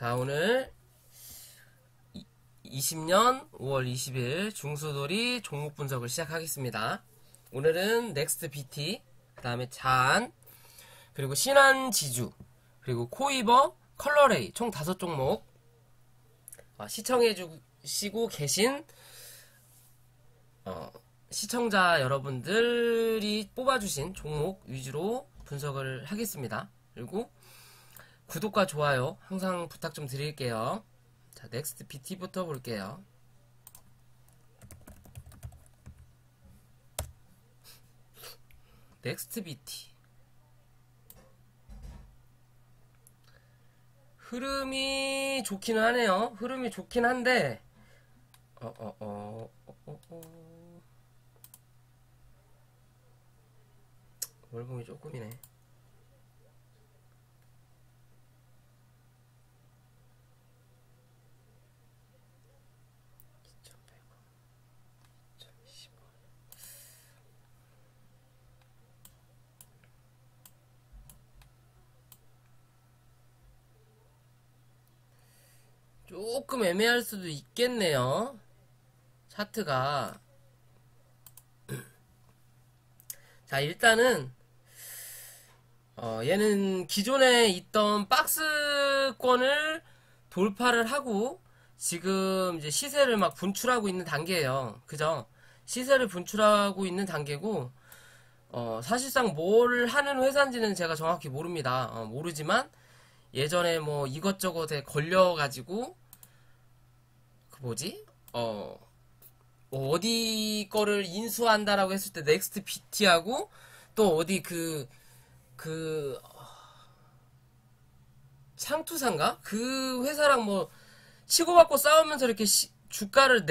자, 오늘 20년 5월 20일 중수돌이 종목 분석을 시작하겠습니다. 오늘은 넥스트 BT, 그 다음에 잔, 그리고 신한지주, 그리고 코이버, 컬러레이 총 5종목 시청해주시고 계신 시청자 여러분들이 뽑아주신 종목 위주로 분석을 하겠습니다. 그리고 구독과 좋아요 항상 부탁 좀 드릴게요. 자, 넥스트 BT부터 볼게요. 넥스트 BT 흐름이 좋기는 하네요. 흐름이 좋긴 한데 월봉이 조금이네. 조금 애매할 수도 있겠네요. 차트가. 자, 일단은 얘는 기존에 있던 박스권을 돌파를 하고 지금 이제 시세를 막 분출하고 있는 단계예요. 그죠? 시세를 분출하고 있는 단계고 사실상 뭘 하는 회사인지는 제가 정확히 모릅니다. 모르지만 예전에 뭐 이것저것에 걸려가지고 그 뭐지? 어디 거를 인수한다라고 했을 때 넥스트 BT하고 또 어디 창투사인가? 그 회사랑 뭐 치고받고 싸우면서 이렇게 주가를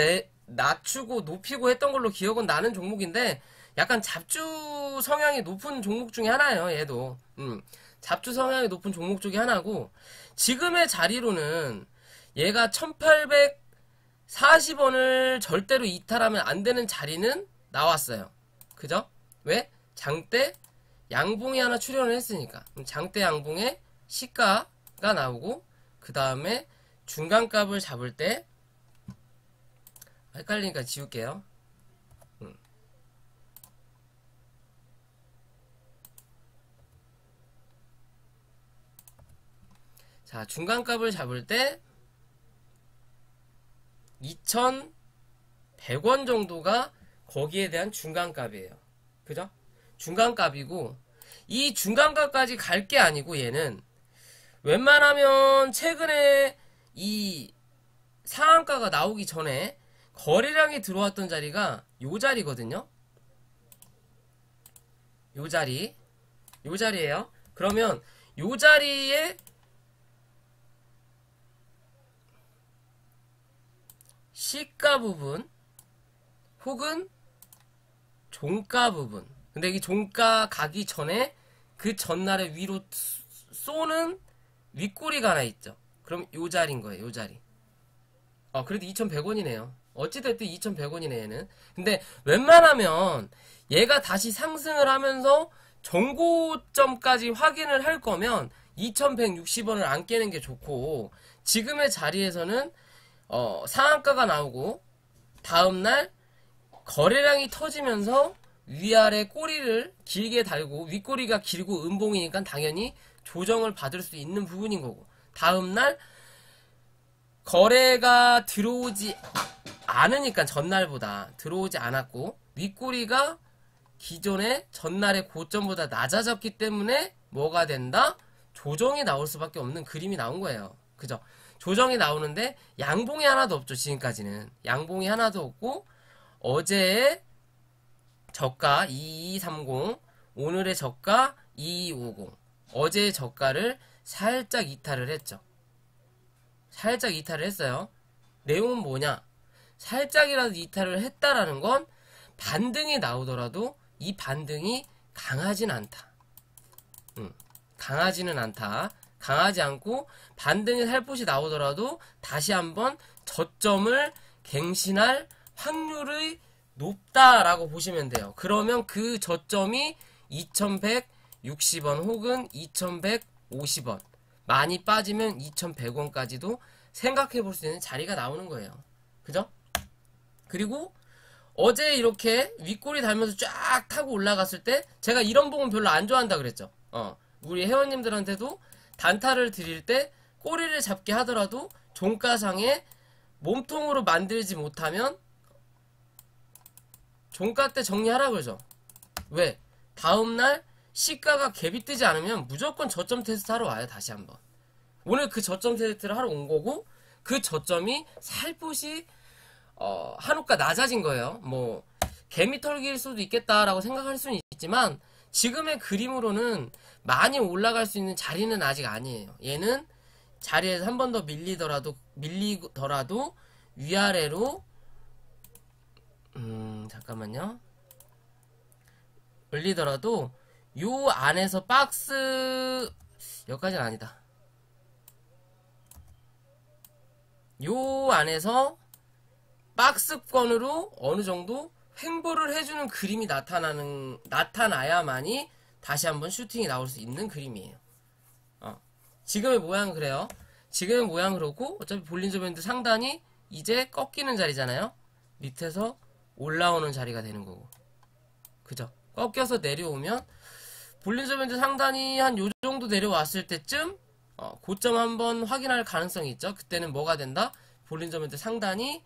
낮추고 높이고 했던 걸로 기억은 나는 종목인데 약간 잡주 성향이 높은 종목 중에 하나예요. 얘도 잡주 성향이 높은 종목 중에 하나고 지금의 자리로는 얘가 1840원을 절대로 이탈하면 안 되는 자리는 나왔어요. 그죠? 왜? 장대 양봉이 하나 출현을 했으니까. 장대 양봉에 시가가 나오고 그 다음에 중간값을 잡을 때 헷갈리니까 지울게요. 자, 중간값을 잡을 때 2100원 정도가 거기에 대한 중간값이에요. 그죠? 중간값이고 이 중간값까지 갈 게 아니고 얘는 웬만하면 최근에 이 상한가가 나오기 전에 거래량이 들어왔던 자리가 요 자리거든요. 요 자리예요. 그러면 요 자리에 시가 부분 혹은 종가 부분, 근데 이 종가 가기 전에 그 전날에 위로 쏘는 윗꼬리가 하나 있죠. 그럼 요 자리인 거예요. 요 자리. 그래도 2100원이네요 어찌됐든 2100원이네 얘는. 근데 웬만하면 얘가 다시 상승을 하면서 정고점까지 확인을 할 거면 2160원을 안 깨는 게 좋고, 지금의 자리에서는 상한가가 나오고 다음날 거래량이 터지면서 위아래 꼬리를 길게 달고 윗꼬리가 길고 음봉이니까 당연히 조정을 받을 수 있는 부분인 거고, 다음날 거래가 들어오지 않으니까 전날보다 들어오지 않았고 윗꼬리가 기존의 전날의 고점보다 낮아졌기 때문에 뭐가 된다? 조정이 나올 수밖에 없는 그림이 나온 거예요. 그죠? 조정이 나오는데 양봉이 하나도 없죠. 지금까지는 양봉이 하나도 없고 어제의 저가 2230, 오늘의 저가 2250, 어제의 저가를 살짝 이탈을 했죠. 살짝 이탈을 했어요. 내용은 뭐냐? 살짝이라도 이탈을 했다라는 건 반등이 나오더라도 이 반등이 강하진 않다. 강하지는 않다. 강하지 않고 반등이 살포시 나오더라도 다시 한번 저점을 갱신할 확률이 높다라고 보시면 돼요. 그러면 그 저점이 2160원 혹은 2150원 많이 빠지면 2,100원까지도 생각해 볼 수 있는 자리가 나오는 거예요. 그죠? 그리고 어제 이렇게 윗꼬리 달면서 쫙 타고 올라갔을 때 제가 이런 부분 별로 안 좋아한다 그랬죠. 우리 회원님들한테도 단타를 드릴 때 꼬리를 잡게 하더라도 종가상에 몸통으로 만들지 못하면 종가 때 정리하라 그러죠. 왜? 다음날 시가가 갭이 뜨지 않으면 무조건 저점 테스트 하러 와요. 다시 한번. 오늘 그 저점 테스트를 하러 온 거고 그 저점이 살포시 한우가 낮아진 거예요. 뭐 개미 털기일 수도 있겠다라고 생각할 수는 있지만 지금의 그림으로는 많이 올라갈 수 있는 자리는 아직 아니에요. 얘는 자리에서 한 번 더 밀리더라도 위아래로 잠깐만요. 올리더라도 요 안에서 박스 여기까지는 아니다. 요 안에서 박스권으로 어느 정도 횡보를 해주는 그림이 나타나야만이 다시 한번 슈팅이 나올 수 있는 그림이에요. 지금의 모양은 그래요. 지금의 모양 그렇고 어차피 볼린저 밴드 상단이 이제 꺾이는 자리잖아요. 밑에서 올라오는 자리가 되는 거고. 그죠? 꺾여서 내려오면 볼린저 밴드 상단이 한 요 정도 내려왔을 때쯤 고점 한번 확인할 가능성이 있죠. 그때는 뭐가 된다? 볼린저 밴드 상단이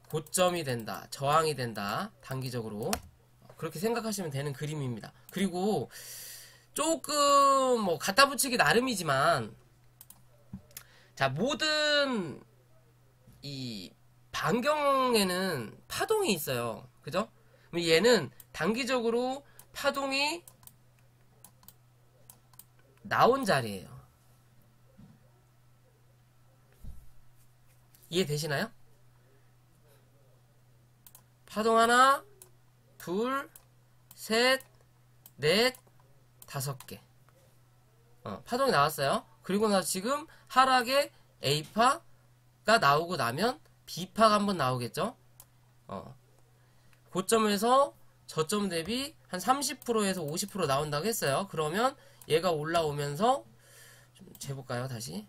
고점이 된다. 저항이 된다. 단기적으로. 그렇게 생각하시면 되는 그림입니다. 그리고 조금 뭐 갖다 붙이기 나름이지만 자, 모든 이 반경에는 파동이 있어요. 그죠? 얘는 단기적으로 파동이 나온 자리예요. 이해되시나요? 파동 하나, 둘, 셋, 넷, 5개. 파동이 나왔어요. 그리고 나서 지금 하락에 A파가 나오고 나면 B파가 한번 나오겠죠. 고점에서 저점 대비 한 30%에서 50% 나온다고 했어요. 그러면 얘가 올라오면서 좀 재볼까요? 다시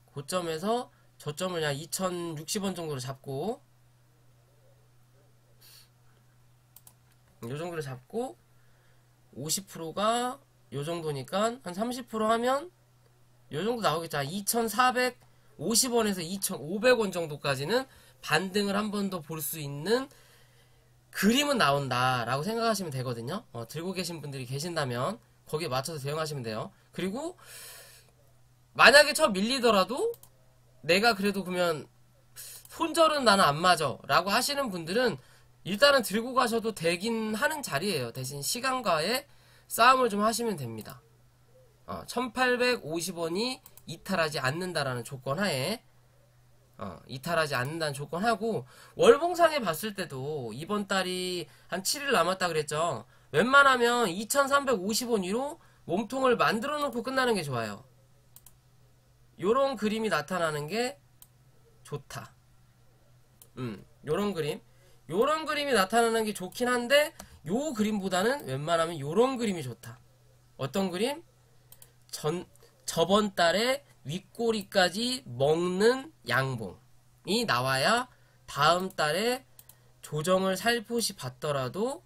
고점에서 저점을 그냥 2060원 정도로 잡고 요 정도로 잡고 50%가 요 정도니까 한 30% 하면 요 정도 나오겠죠. 2,450원에서 2,500원 정도까지는 반등을 한 번 더 볼 수 있는 그림은 나온다 라고 생각하시면 되거든요. 들고 계신 분들이 계신다면 거기에 맞춰서 대응하시면 돼요. 그리고 만약에 저 밀리더라도 내가 그래도 그러면 손절은 나는 안 맞아 라고 하시는 분들은 일단은 들고 가셔도 되긴 하는 자리예요. 대신 시간과의 싸움을 좀 하시면 됩니다. 1850원이 이탈하지 않는다라는 조건 하에 이탈하지 않는다는 조건하고 월봉상에 봤을 때도 이번 달이 한 7일 남았다 그랬죠. 웬만하면 2350원 위로 몸통을 만들어 놓고 끝나는 게 좋아요. 요런 그림이 나타나는 게 좋다. 요런 그림이 나타나는 게 좋긴 한데 요 그림보다는 웬만하면 요런 그림이 좋다. 어떤 그림? 저번 달에 윗꼬리까지 먹는 양봉이 나와야 다음 달에 조정을 살포시 받더라도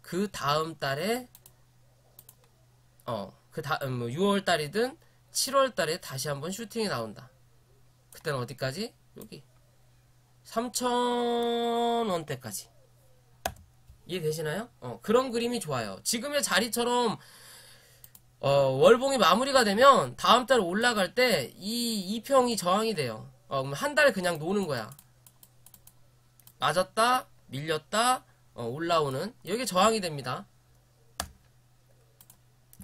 그 다음 달에 6월 달이든 7월 달에 다시 한번 슈팅이 나온다. 그때는 어디까지? 여기 3,000원대까지. 이해되시나요? 그런 그림이 좋아요. 지금의 자리처럼 월봉이 마무리가 되면 다음 달 올라갈 때 이 2평이 저항이 돼요. 그럼 한 달 그냥 노는 거야. 맞았다, 밀렸다, 올라오는 여기 저항이 됩니다.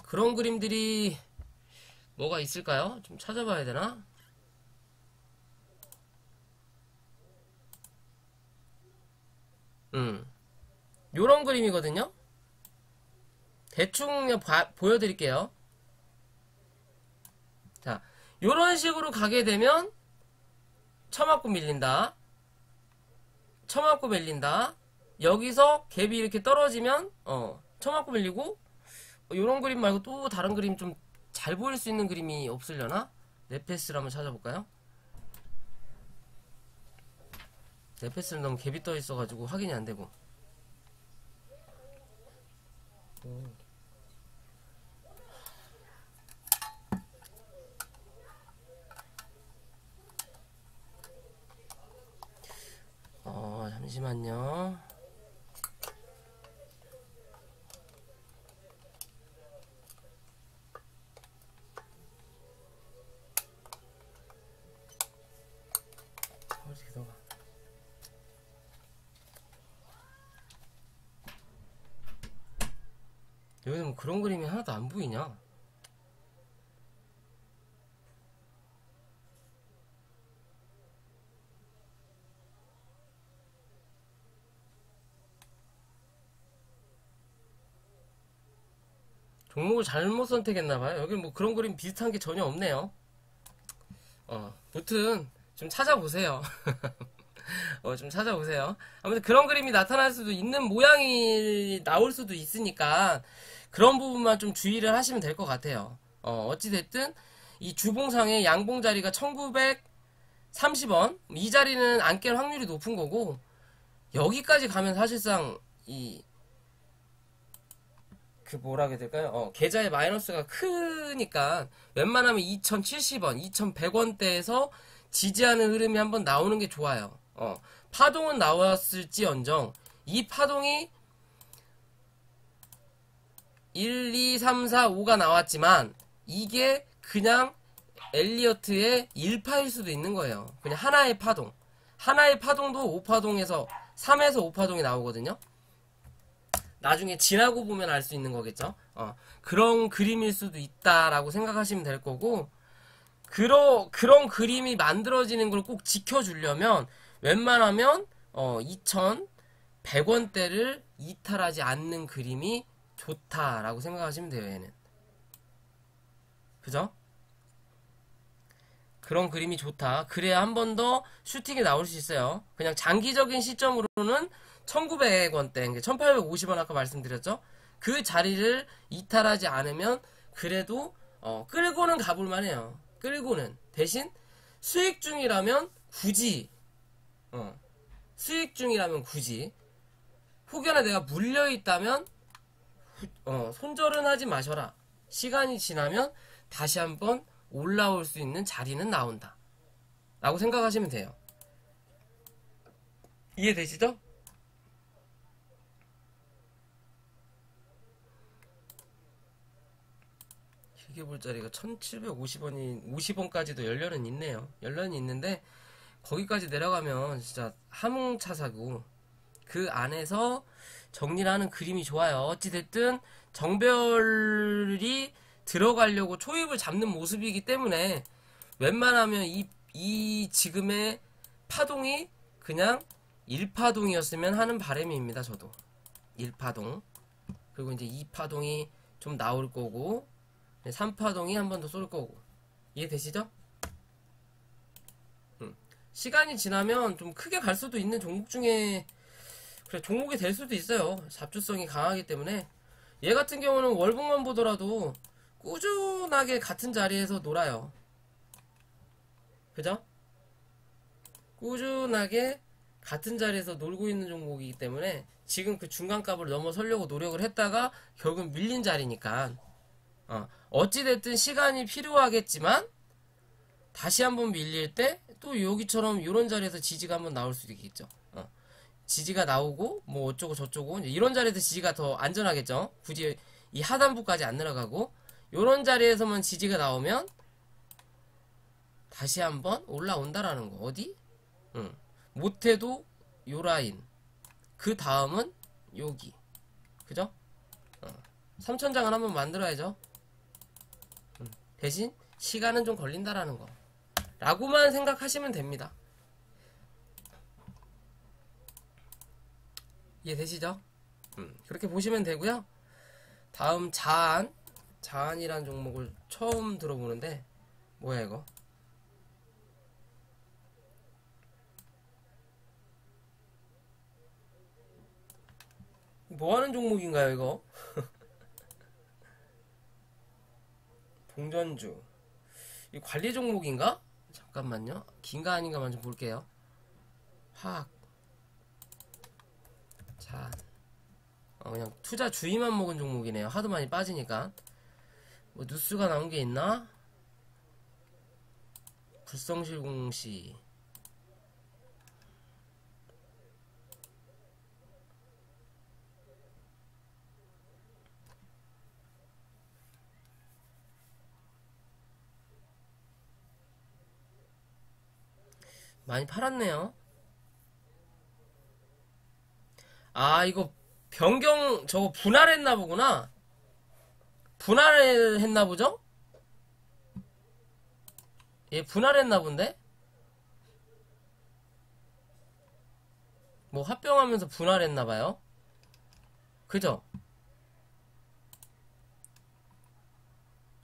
그런 그림들이 뭐가 있을까요? 좀 찾아봐야 되나? 요런 그림이거든요. 대충 그냥 보여드릴게요. 자, 요런 식으로 가게 되면 처맞고 밀린다. 처맞고 밀린다. 여기서 갭이 이렇게 떨어지면 처맞고 밀리고 요런 그림 말고 또 다른 그림 좀 잘 보일 수 있는 그림이 없으려나? 네페스를 한번 찾아볼까요? 네페스는 너무 갭이 떠 있어가지고 확인이 안 되고. 잠시만요. 어떻게 들어가? 여기는 뭐 그런 그림이 하나도 안 보이냐? 종목을 잘못 선택했나봐요. 여기 뭐 그런 그림 비슷한 게 전혀 없네요. 무튼 좀 찾아보세요. 좀 찾아보세요. 아무튼 그런 그림이 나타날 수도 있는 모양이 나올 수도 있으니까 그런 부분만 좀 주의를 하시면 될 것 같아요. 어찌됐든 이 주봉상의 양봉 자리가 1930원 이 자리는 안 깰 확률이 높은 거고 여기까지 가면 사실상 뭐라 해야 될까요? 계좌의 마이너스가 크니까 웬만하면 2070원, 2100원대에서 지지하는 흐름이 한번 나오는 게 좋아요. 파동은 나왔을지언정 이 파동이 1, 2, 3, 4, 5가 나왔지만 이게 그냥 엘리어트의 1파일 수도 있는 거예요. 그냥 하나의 파동. 하나의 파동도 5파동에서 3에서 5파동이 나오거든요. 나중에 지나고 보면 알 수 있는 거겠죠. 그런 그림일 수도 있다라고 생각하시면 될 거고 그런 그림이 만들어지는 걸 꼭 지켜주려면 웬만하면 2100원대를 이탈하지 않는 그림이 좋다라고 생각하시면 돼요. 얘는 그죠? 그런 그림이 좋다. 그래야 한 번 더 슈팅이 나올 수 있어요. 그냥 장기적인 시점으로는 1900원대, 1850원 아까 말씀드렸죠? 그 자리를 이탈하지 않으면 그래도 끌고는 가볼만 해요. 끌고는. 대신 수익 중이라면 굳이 혹여나 내가 물려있다면 손절은 하지 마셔라. 시간이 지나면 다시 한번 올라올 수 있는 자리는 나온다 라고 생각하시면 돼요. 이해되시죠? 길게 볼 자리가 1750원이 50원까지도 열려는 있네요. 열려는 있는데 거기까지 내려가면 진짜 함흥차사고 그 안에서 정리를 하는 그림이 좋아요. 어찌됐든 정별이 들어가려고 초입을 잡는 모습이기 때문에 웬만하면 이 지금의 파동이 그냥 1파동이었으면 하는 바람입니다. 저도 1파동 그리고 이제 2파동이 좀 나올 거고 3파동이 한 번 더 쏠 거고 이해되시죠? 시간이 지나면 좀 크게 갈 수도 있는 종목 중에 그래 종목이 될 수도 있어요. 잡주성이 강하기 때문에 얘 같은 경우는 월봉만 보더라도 꾸준하게 같은 자리에서 놀아요. 그죠? 꾸준하게 같은 자리에서 놀고 있는 종목이기 때문에 지금 그 중간값을 넘어서려고 노력을 했다가 결국 밀린 자리니까 어찌됐든 시간이 필요하겠지만 다시 한번 밀릴 때 또 여기처럼 이런 자리에서 지지가 한번 나올 수도 있겠죠. 지지가 나오고 뭐 어쩌고 저쩌고 이런 자리에서 지지가 더 안전하겠죠. 굳이 이 하단부까지 안 내려가고 이런 자리에서만 지지가 나오면 다시 한번 올라온다라는 거. 어디? 못해도 요 라인 그 다음은 여기 그죠? 3천장을 한번 만들어야죠. 대신 시간은 좀 걸린다라는 거 라고만 생각하시면 됩니다. 이해되시죠? 그렇게 보시면 되고요. 다음 자한이란 종목을 처음 들어보는데 뭐야 이거? 뭐하는 종목인가요 이거? 동전주. 이 관리 종목인가? 잠깐만요. 긴가 아닌가만 좀 볼게요. 화학. 자, 그냥 투자 주의만 먹은 종목이네요. 하도 많이 빠지니까. 뭐 뉴스가 나온 게 있나? 불성실공시. 많이 팔았네요. 아, 이거 변경 저거 분할했나 보구나. 분할했나 보죠? 예, 분할했나 본데? 뭐 합병하면서 분할했나 봐요. 그죠?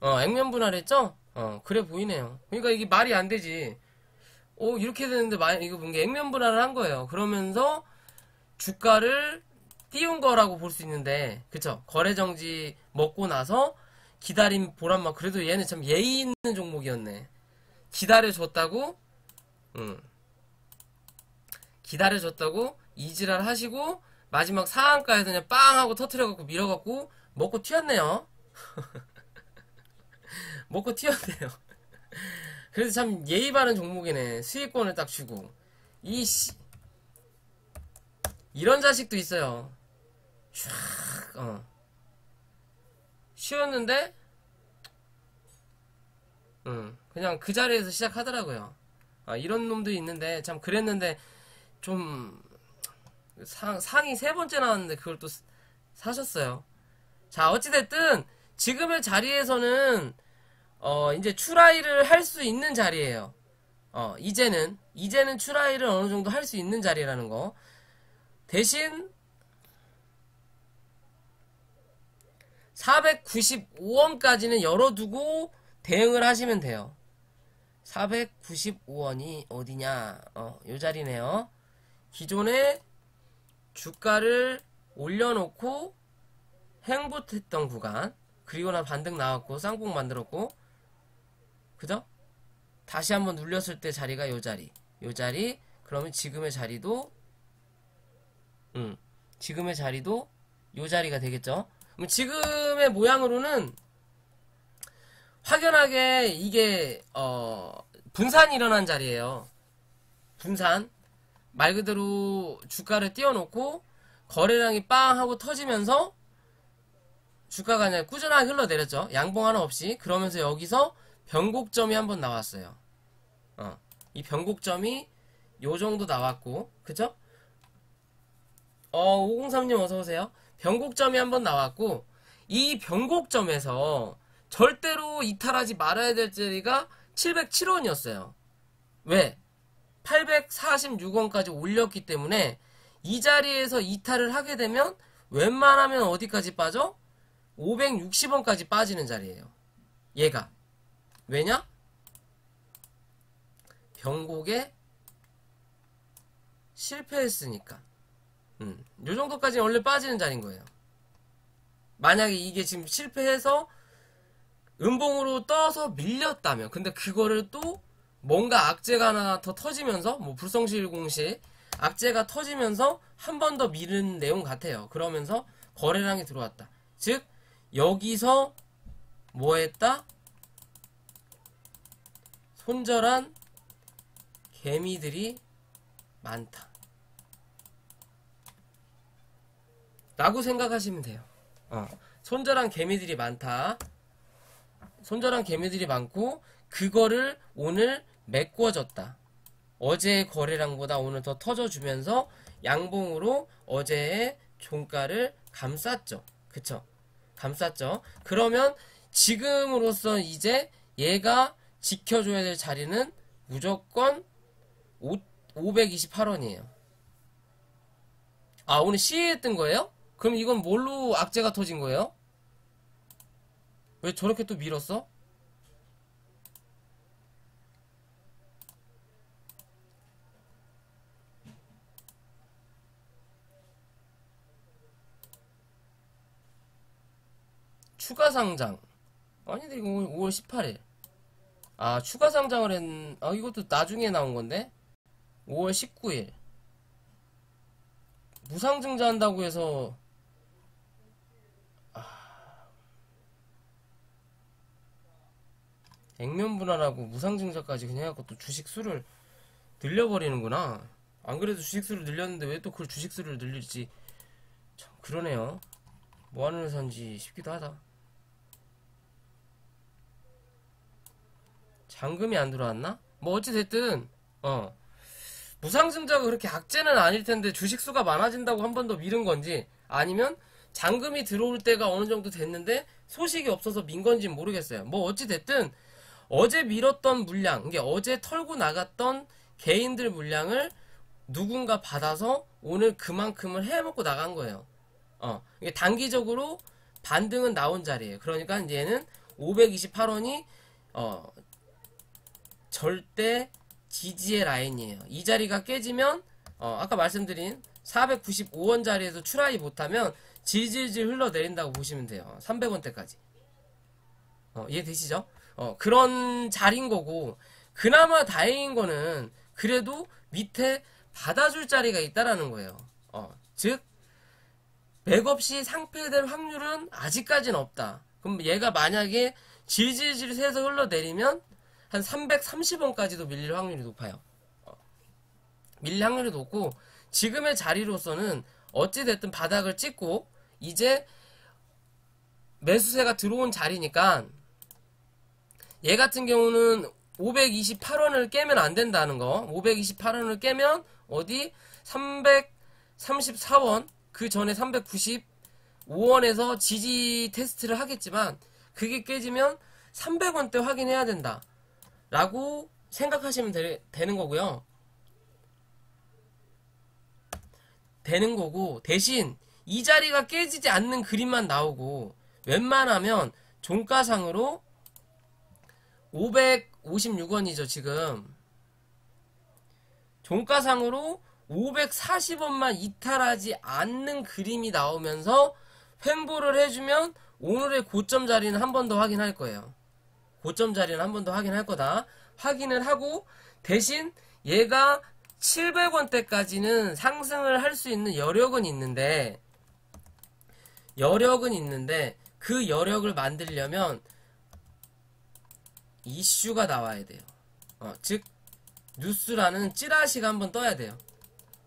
액면 분할했죠? 그래 보이네요. 그러니까 이게 말이 안 되지. 이렇게 되는데 이거 뭔가 액면 분할을 한 거예요. 그러면서 주가를 띄운 거라고 볼 수 있는데, 그쵸? 거래 정지 먹고 나서 기다림 보란만. 그래도 얘는 참 예의 있는 종목이었네. 기다려줬다고, 기다려줬다고 이지랄 하시고 마지막 상한가에서 그냥 빵 하고 터트려갖고 밀어갖고 먹고 튀었네요. 먹고 튀었네요. 그래서 참 예의 바른 종목이네. 수익권을 딱 주고. 이런 자식도 있어요. 쫙, 쉬었는데, 그냥 그 자리에서 시작하더라고요. 이런 놈도 있는데, 참 그랬는데, 좀, 상이 세 번째 나왔는데, 그걸 또 사셨어요. 자, 어찌됐든, 지금의 자리에서는, 이제 추라이를 할 수 있는 자리예요. 이제는 추라이를 어느 정도 할 수 있는 자리라는 거. 대신, 495원까지는 열어두고 대응을 하시면 돼요. 495원이 어디냐? 요 자리네요. 기존에 주가를 올려놓고 행보했던 구간, 그리고 나 반등 나왔고 쌍봉 만들었고, 그죠? 다시 한번 눌렸을 때 자리가 요 자리. 요 자리. 그러면 지금의 자리도 지금의 자리도 요 자리가 되겠죠? 그럼 지금의 모양으로는 확연하게 이게 분산이 일어난 자리예요. 분산. 말 그대로 주가를 띄워놓고 거래량이 빵 하고 터지면서 주가가 그냥 꾸준하게 흘러내렸죠. 양봉 하나 없이. 그러면서 여기서 변곡점이 한번 나왔어요. 이 변곡점이 요 정도 나왔고, 그죠? 503님 어서오세요. 변곡점이 한번 나왔고, 이 변곡점에서 절대로 이탈하지 말아야 될 자리가 707원이었어요. 왜? 846원까지 올렸기 때문에 이 자리에서 이탈을 하게 되면 웬만하면 어디까지 빠져? 560원까지 빠지는 자리예요. 얘가. 왜냐? 변곡에 실패했으니까. 요 정도까지 원래 빠지는 자리인 거예요. 만약에 이게 지금 실패해서 음봉으로 떠서 밀렸다면, 근데 그거를 또 뭔가 악재가 하나 더 터지면서, 뭐 불성실 공시 악재가 터지면서 한 번 더 밀은 내용 같아요. 그러면서 거래량이 들어왔다. 즉 여기서 뭐 했다? 손절한 개미들이 많다 라고 생각하시면 돼요. 손절한 개미들이 많다. 손절한 개미들이 많고 그거를 오늘 메꿔줬다. 어제의 거래량보다 오늘 더 터져주면서 양봉으로 어제의 종가를 감쌌죠. 그쵸? 감쌌죠. 그러면 지금으로서 이제 얘가 지켜줘야 될 자리는 무조건 528원이에요. 오늘 시해했던 거예요? 그럼 이건 뭘로 악재가 터진 거예요? 왜 저렇게 또 밀었어? 추가 상장. 아닌데 이거 5월 18일. 아, 추가 상장을 이것도 나중에 나온 건데? 5월 19일. 무상증자 한다고 해서, 액면 분할하고 무상증자까지 그냥 해갖고 또 주식수를 늘려버리는구나. 안 그래도 주식수를 늘렸는데 왜 또 그걸 주식수를 늘릴지. 참, 그러네요. 뭐 하는 회사인지 싶기도 하다. 잔금이 안 들어왔나? 뭐 어찌됐든, 무상증자가 그렇게 악재는 아닐 텐데 주식수가 많아진다고 한 번 더 미룬 건지, 아니면 잔금이 들어올 때가 어느 정도 됐는데 소식이 없어서 민 건지 모르겠어요. 뭐 어찌됐든 어제 밀었던 물량, 이게 어제 털고 나갔던 개인들 물량을 누군가 받아서 오늘 그만큼을 해먹고 나간 거예요. 이게 단기적으로 반등은 나온 자리예요. 그러니까 얘는 528원이 절대 지지의 라인이에요. 이 자리가 깨지면 아까 말씀드린 495원 자리에서 추라이 못하면 질질질 흘러내린다고 보시면 돼요. 300원대까지. 이해되시죠? 그런 자리인 거고, 그나마 다행인 거는 그래도 밑에 받아줄 자리가 있다라는 거예요. 즉 맥없이 상폐될 확률은 아직까지는 없다. 그럼 얘가 만약에 질질질 새서 흘러내리면 한 330원까지도 밀릴 확률이 높아요. 밀릴 확률이 높고, 지금의 자리로서는 어찌됐든 바닥을 찍고 이제 매수세가 들어온 자리니까, 얘 같은 경우는 528원을 깨면 안 된다는 거. 528원을 깨면 어디 334원, 그 전에 395원에서 지지 테스트를 하겠지만, 그게 깨지면 300원대 확인해야 된다 라고 생각하시면 되는 거고요. 대신 이 자리가 깨지지 않는 그림만 나오고, 웬만하면 종가상으로 556원이죠 지금. 종가상으로 540원만 이탈하지 않는 그림이 나오면서 횡보를 해주면 오늘의 고점 자리는 한 번 더 확인할 거예요. 고점 자리는 한 번 더 확인할 거다. 확인을 하고, 대신 얘가 700원대까지는 상승을 할 수 있는 여력은 있는데 그 여력을 만들려면 이슈가 나와야 돼요. 즉 뉴스라는 찌라시가 한번 떠야 돼요.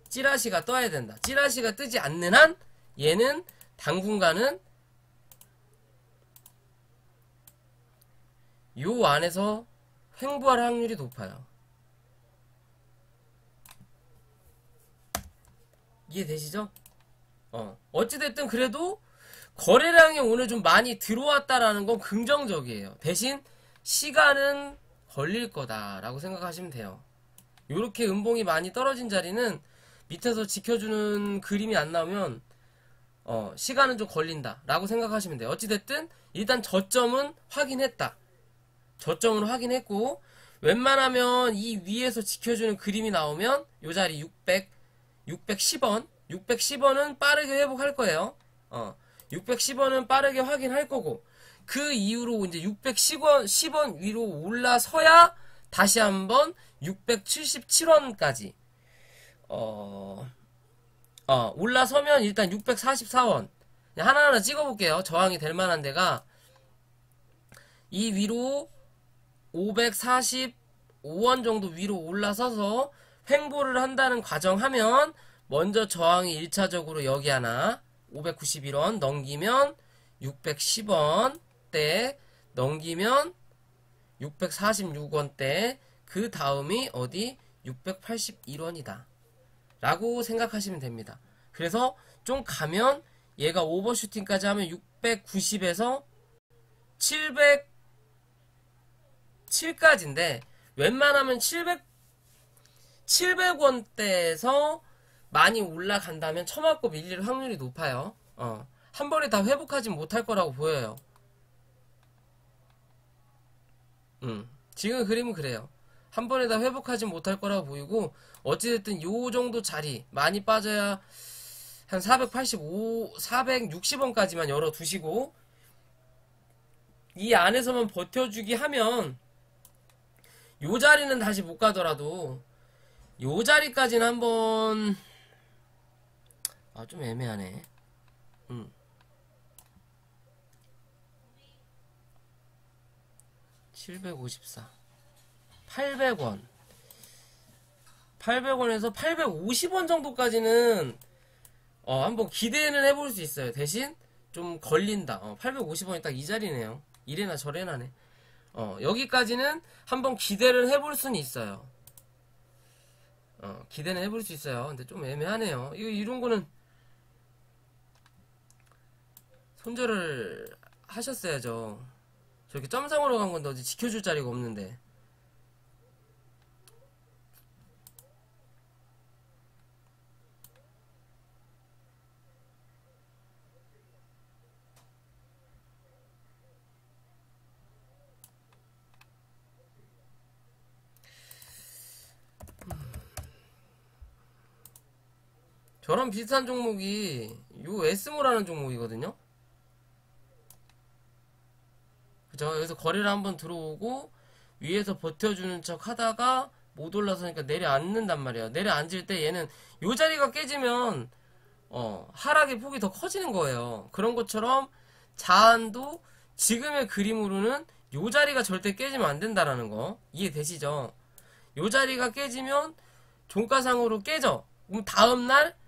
찌라시가 떠야 된다. 찌라시가 뜨지 않는 한 얘는 당분간은 요 안에서 횡보할 확률이 높아요. 이해되시죠? 어찌됐든 그래도 거래량이 오늘 좀 많이 들어왔다라는 건 긍정적이에요. 대신 시간은 걸릴 거다라고 생각하시면 돼요. 요렇게 음봉이 많이 떨어진 자리는 밑에서 지켜주는 그림이 안 나오면 시간은 좀 걸린다 라고 생각하시면 돼요. 어찌됐든 일단 저점은 확인했다. 저점은 확인했고, 웬만하면 이 위에서 지켜주는 그림이 나오면 요 자리 610원은 빠르게 회복할 거예요. 610원은 빠르게 확인할 거고, 그 이후로 이제 610원 위로 올라서야 다시 한번 677원까지 올라서면 일단 644원 하나하나 찍어볼게요. 저항이 될 만한 데가 이 위로 545원 정도 위로 올라서서 횡보를 한다는 과정하면, 먼저 저항이 1차적으로 여기 하나 591원 넘기면 610원대 넘기면 646원대, 그 다음이 어디 681원이다 라고 생각하시면 됩니다. 그래서 좀 가면 얘가 오버슈팅까지 하면 690에서 707까지인데 웬만하면 700원대에서 많이 올라간다면 처맞고 밀릴 확률이 높아요. 한 번에 다 회복하진 못할 거라고 보여요. 지금 그림은 그래요. 한 번에 다 회복하진 못할 거라고 보이고, 어찌됐든 요 정도 자리 많이 빠져야 한 460원까지만 열어두시고, 이 안에서만 버텨주기 하면 요 자리는 다시 못 가더라도 요 자리까지는 한번 좀 애매하네. 754 800원 800원에서 850원 정도까지는 한번 기대는 해볼 수 있어요. 대신 좀 걸린다. 850원이 딱 이 자리네요. 이래나 저래나네. 여기까지는 한번 기대를 해볼 수는 있어요. 기대는 해볼 수 있어요. 근데 좀 애매하네요. 이런 거는 손절을 하셨어야죠. 저렇게 점상으로 간 건데 어디 지켜줄 자리가 없는데. 저런 비슷한 종목이 요 에스모라는 종목이거든요. 그죠? 여기서 거래를 한번 들어오고 위에서 버텨주는 척 하다가 못 올라서니까 내려앉는단 말이에요. 내려앉을 때 얘는 요 자리가 깨지면 하락의 폭이 더 커지는 거예요. 그런 것처럼 자한도 지금의 그림으로는 요 자리가 절대 깨지면 안 된다라는 거 이해되시죠? 요 자리가 깨지면 종가상으로 깨져. 그럼 다음날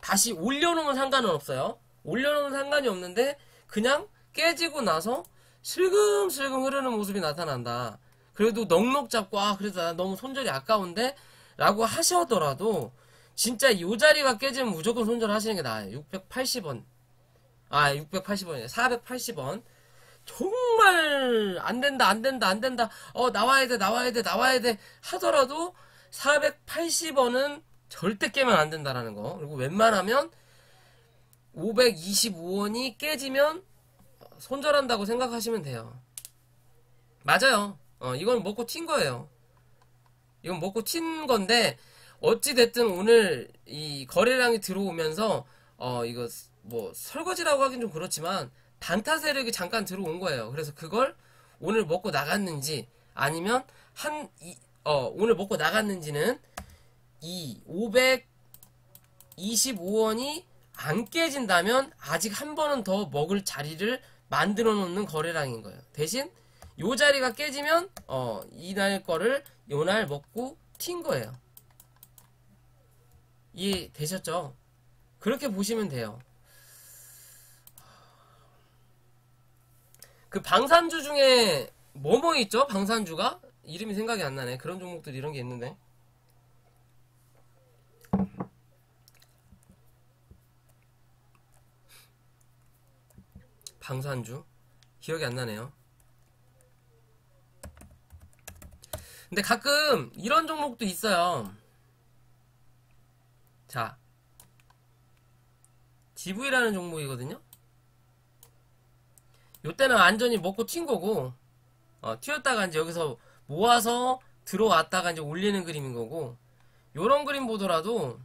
다시 올려놓으면 상관은 없어요. 올려놓으면 상관이 없는데 그냥 깨지고 나서 슬금슬금 흐르는 모습이 나타난다. 그래도 넉넉 잡고 그래도 나 너무 손절이 아까운데 라고 하셔더라도 진짜 요 자리가 깨지면 무조건 손절하시는 게 나아요. 680원 680원이에요. 480원 정말 안된다 나와야 돼 하더라도 480원은 절대 깨면 안된다라는 거. 그리고 웬만하면 525원이 깨지면 손절한다고 생각하시면 돼요. 맞아요. 이건 먹고 튄 거예요. 이건 먹고 튄 건데 어찌됐든 오늘 이 거래량이 들어오면서 이거 뭐 설거지라고 하긴 좀 그렇지만 단타 세력이 잠깐 들어온 거예요. 그래서 그걸 오늘 먹고 나갔는지 아니면 오늘 먹고 나갔는지는 이 525원이 안 깨진다면 아직 한 번은 더 먹을 자리를 만들어 놓는 거래량인 거예요. 대신 요 자리가 깨지면 이날 거를 요날 먹고 튄 거예요. 이해되셨죠? 그렇게 보시면 돼요. 그 방산주 중에 뭐뭐 있죠? 방산주가? 이름이 생각이 안 나네. 그런 종목들 이런 게 있는데. 방산주? 기억이 안 나네요. 근데 가끔 이런 종목도 있어요. 자, GV라는 종목이거든요. 요때는 완전히 먹고 튄 거고, 튀었다가 이제 여기서 모아서 들어왔다가 이제 올리는 그림인 거고, 요런 그림 보더라도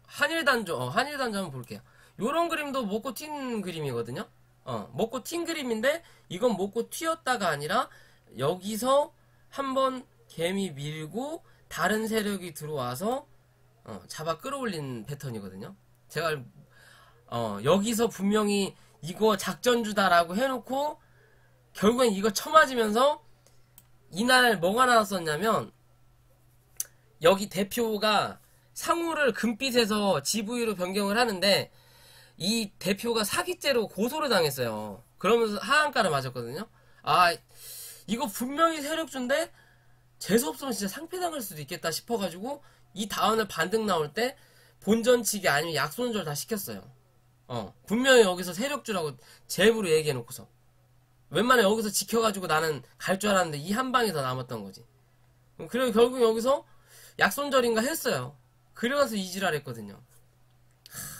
한일단조 한번 볼게요. 요런 그림도 먹고 튄 그림이거든요. 먹고 튄 그림인데 이건 먹고 튀었다가 아니라 여기서 한번 개미 밀고 다른 세력이 들어와서 잡아 끌어올린 패턴이거든요. 제가 여기서 분명히 이거 작전주다라고 해놓고 결국엔 이거 쳐맞으면서 이날 뭐가 나왔었냐면 여기 대표가 상호를 금빛에서 GV로 변경을 하는데 이 대표가 사기죄로 고소를 당했어요. 그러면서 하한가를 맞았거든요. 이거 분명히 세력주인데 재수없으면 진짜 상패당할 수도 있겠다 싶어가지고 이 다음날 반등 나올 때 본전치기 아니면 약손절 다 시켰어요. 분명히 여기서 세력주라고 제부로 얘기해놓고서 웬만해 여기서 지켜가지고 나는 갈 줄 알았는데 이 한 방이 더 남았던 거지. 그리고 결국 여기서 약손절인가 했어요. 그래서 이지랄 했거든요.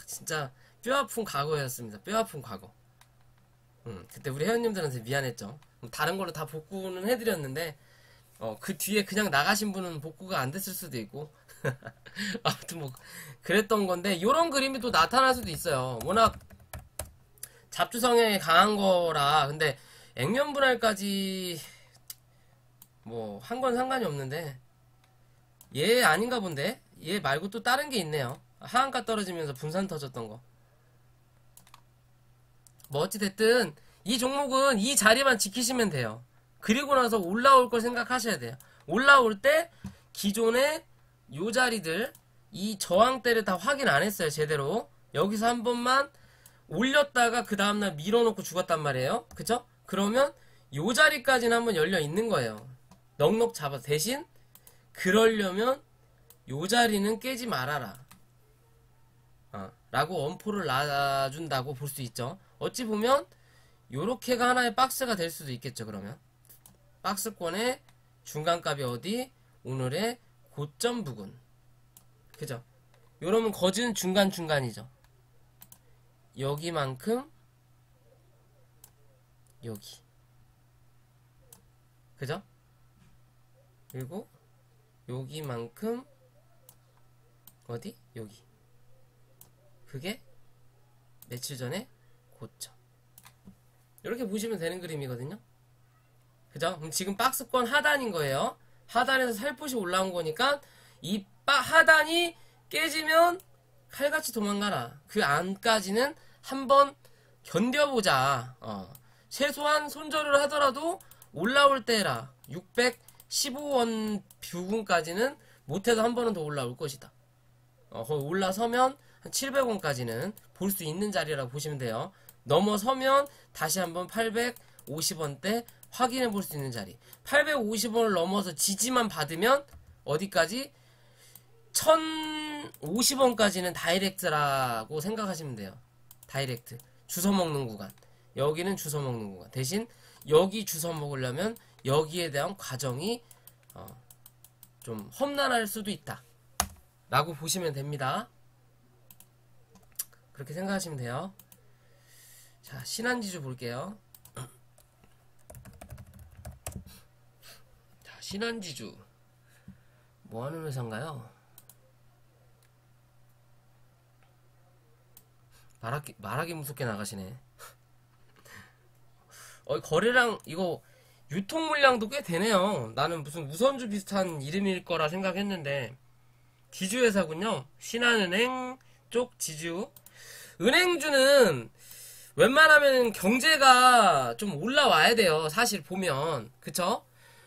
진짜 뼈아픈 과거였습니다. 뼈아픈 과거. 그때 우리 회원님들한테 미안했죠. 다른 걸로 다 복구는 해드렸는데 그 뒤에 그냥 나가신 분은 복구가 안 됐을 수도 있고 아무튼 뭐 그랬던 건데 요런 그림이 또 나타날 수도 있어요. 워낙 잡주성에 강한 거라. 근데 액면 분할까지 뭐 한 건 상관이 없는데 얘 아닌가 본데. 얘 말고 또 다른 게 있네요. 하한가 떨어지면서 분산 터졌던 거. 뭐 어찌됐든 이 종목은 이 자리만 지키시면 돼요. 그리고 나서 올라올 걸 생각하셔야 돼요. 올라올 때 기존의 요 자리들 이 저항대를 다 확인 안 했어요. 제대로. 여기서 한 번만 올렸다가 그 다음날 밀어놓고 죽었단 말이에요. 그쵸? 그러면 요 자리까지는 한번 열려 있는 거예요. 넉넉 잡아. 대신 그러려면 요 자리는 깨지 말아라. 라고 엄포를 놔준다고 볼 수 있죠. 어찌 보면 요렇게가 하나의 박스가 될 수도 있겠죠. 그러면 박스권의 중간값이 어디? 오늘의 고점 부근. 그죠? 요러면 거진 중간중간이죠. 여기만큼 여기. 그죠? 그리고 여기만큼 어디? 여기. 그게 며칠 전에 고점. 이렇게 보시면 되는 그림이거든요. 그죠? 그럼 지금 박스권 하단인 거예요. 하단에서 살포시 올라온 거니까 이 하단이 깨지면 칼같이 도망가라. 그 안까지는 한번 견뎌보자. 최소한 손절을 하더라도 올라올 때 해라. 615원 부근까지는 못해도 한 번은 더 올라올 것이다. 거기 올라서면 한 700원까지는 볼 수 있는 자리라고 보시면 돼요. 넘어서면 다시 한번 850원대 확인해 볼 수 있는 자리. 850원을 넘어서 지지만 받으면 어디까지? 1050원까지는 다이렉트라고 생각하시면 돼요. 다이렉트. 주워 먹는 구간. 여기는 주워 먹는 구간. 대신 여기 주워 먹으려면 여기에 대한 과정이 좀 험난할 수도 있다. 라고 보시면 됩니다. 그렇게 생각하시면 돼요. 자, 신한지주 볼게요. 자, 신한지주 뭐하는 회사인가요? 말하기 무섭게 나가시네. 거래량 이거 유통 물량도 꽤 되네요. 나는 무슨 우선주 비슷한 이름일 거라 생각했는데 지주회사군요. 신한은행 쪽 지주. 은행주는 웬만하면 경제가 좀 올라와야 돼요. 사실 보면. 그쵸?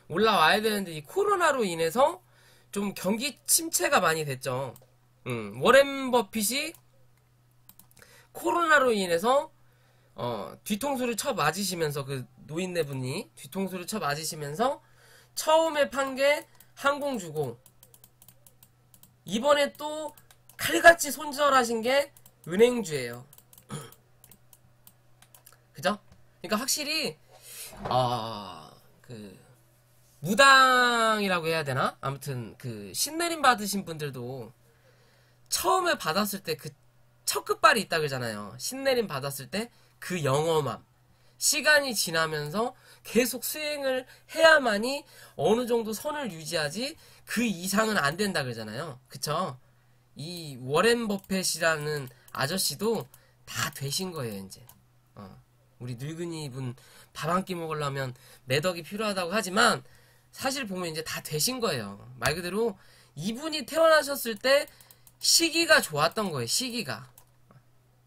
올라와야 되는데 이 코로나로 인해서 좀 경기 침체가 많이 됐죠. 워렌 버핏이 코로나로 인해서 뒤통수를 쳐 맞으시면서 그 노인네분이 뒤통수를 쳐 맞으시면서 처음에 판 게 항공주고 이번에 또 칼같이 손절하신 게 은행주예요. 그죠? 그러니까 확실히 그 무당이라고 해야 되나? 아무튼 그 신내림 받으신 분들도 처음에 받았을 때 그 첫 끝발이 있다 그러잖아요. 신내림 받았을 때 그 영험함. 시간이 지나면서 계속 수행을 해야만이 어느 정도 선을 유지하지 그 이상은 안 된다 그러잖아요. 그쵸? 이 워렌 버핏이라는 아저씨도 다 되신 거예요, 이제. 우리 늙은이 분 밥 한 끼 먹으려면 매덕이 필요하다고 하지만 사실 보면 이제 다 되신 거예요. 말 그대로 이분이 태어나셨을 때 시기가 좋았던 거예요, 시기가.